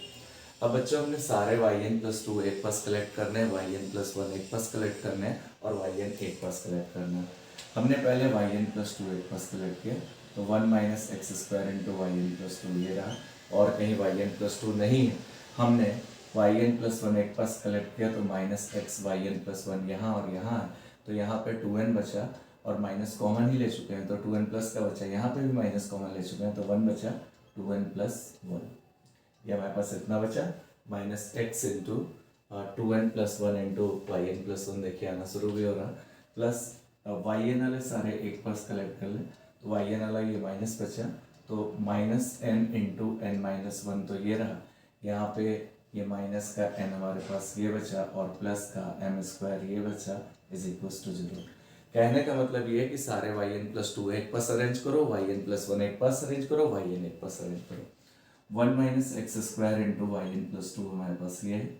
अब बच्चों हमने सारे वाई एन प्लस टू एक पास कलेक्ट करने हैं, वाई एन प्लस वन एक पास कलेक्ट करने हैं, और वाई एन एक पास कलेक्ट करना है। हमने पहले वाई एन प्लस टू एक पास कलेक्ट किया, तो one minus x square into y n plus two ये रहा, और कहीं वाई एन प्लस टू नहीं है, हमने वाई एन प्लस वन एक पास कलेक्ट किया, तो minus x y n plus one यहाँ और यहाँ है, तो यहाँ पे टू एन बचा, और माइनस कॉमन ही ले चुके हैं तो टू एन प्लस का बचा, यहाँ पे भी माइनस कॉमन ले चुके हैं तो वन बचा, टू एन प्लस वन, ये हमारे पास इतना बचा, minus x into two n plus one into y n plus one, देखिए आना शुरू भी हो रहा, प्लस वाई एन वाले सारे एक पास कलेक्ट कर ले, तो वाई एन वाला ये माइनस बचा, तो minus n into n minus one, तो ये रहा, यहाँ पे ये माइनस का एन हमारे पास ये बचा, और प्लस का एम स्क्वायर ये बचा इज इक्वल टू जीरो। कहने का मतलब ये है कि सारे वाई एन प्लस टू एक पास अरेंज करो, वाई एन प्लस वन एक पास अरेंज करो, वाई एन एक पास अरेंज करो, one minus x square into y n plus two हमारे पास ये है,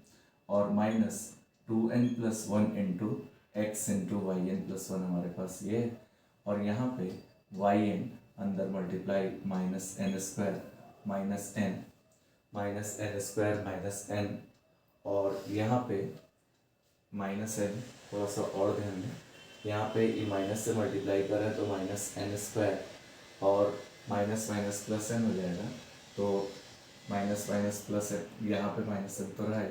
और minus two n plus one into x into y n plus one हमारे पास ये है, और यहाँ पे वाई एन अंदर multiply minus n square minus n square minus n, और यहाँ पे माइनस एन, थोड़ा सा और ध्यान दें, यहाँ पे ये माइनस से मल्टीप्लाई करें तो माइनस एन स्क्वायर, और माइनस माइनस प्लस एन हो जाएगा, तो माइनस माइनस प्लस एन, यहाँ पे माइनस एन तो रहा है,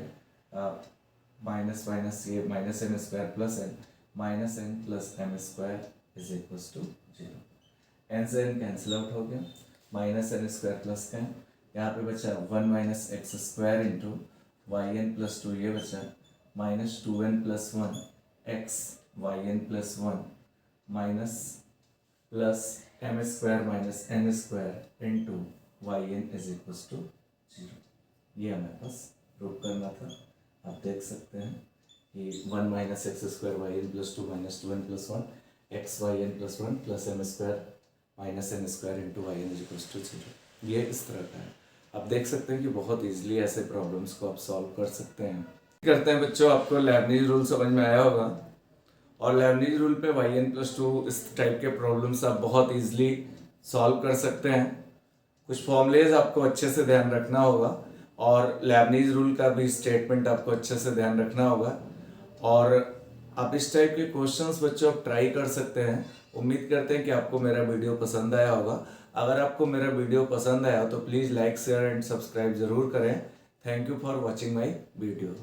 माइनस माइनस ये minus n square plus n, minus n plus m square is equal to zero, n से एन कैंसिल आउट हो गया, minus n square plus n, यहाँ पे बचा one minus x square into y n plus two ये बचा, minus two n plus one x y n plus one minus plus m square minus n square into y n is equal to zero, ये हमारे पास प्रूव करना था। आप देख सकते हैं कि one minus x square y n plus two minus two n plus one x y n plus one plus m square minus n square into y n is equal to zero, ये इस तरह का है। आप देख सकते हैं कि बहुत इजीली ऐसे प्रॉब्लम्स को आप सॉल्व कर सकते हैं। करते हैं बच्चों, आपको लेबनीज रूल समझ में आया होगा, और लेबनीज रूल पे वाई एन प्लस टू इस टाइप के प्रॉब्लम्स आप बहुत इजीली सॉल्व कर सकते हैं। कुछ फॉर्मूलेज आपको अच्छे से ध्यान रखना होगा, और लेबनीज रूल का भी स्टेटमेंट आपको अच्छे से ध्यान रखना होगा, और आप इस टाइप के क्वेश्चंस बच्चों आप ट्राई कर सकते हैं। उम्मीद करते हैं कि आपको मेरा वीडियो पसंद आया होगा। अगर आपको मेरा वीडियो पसंद आया तो please like share and subscribe ज़रूर करें। Thank you for watching my video.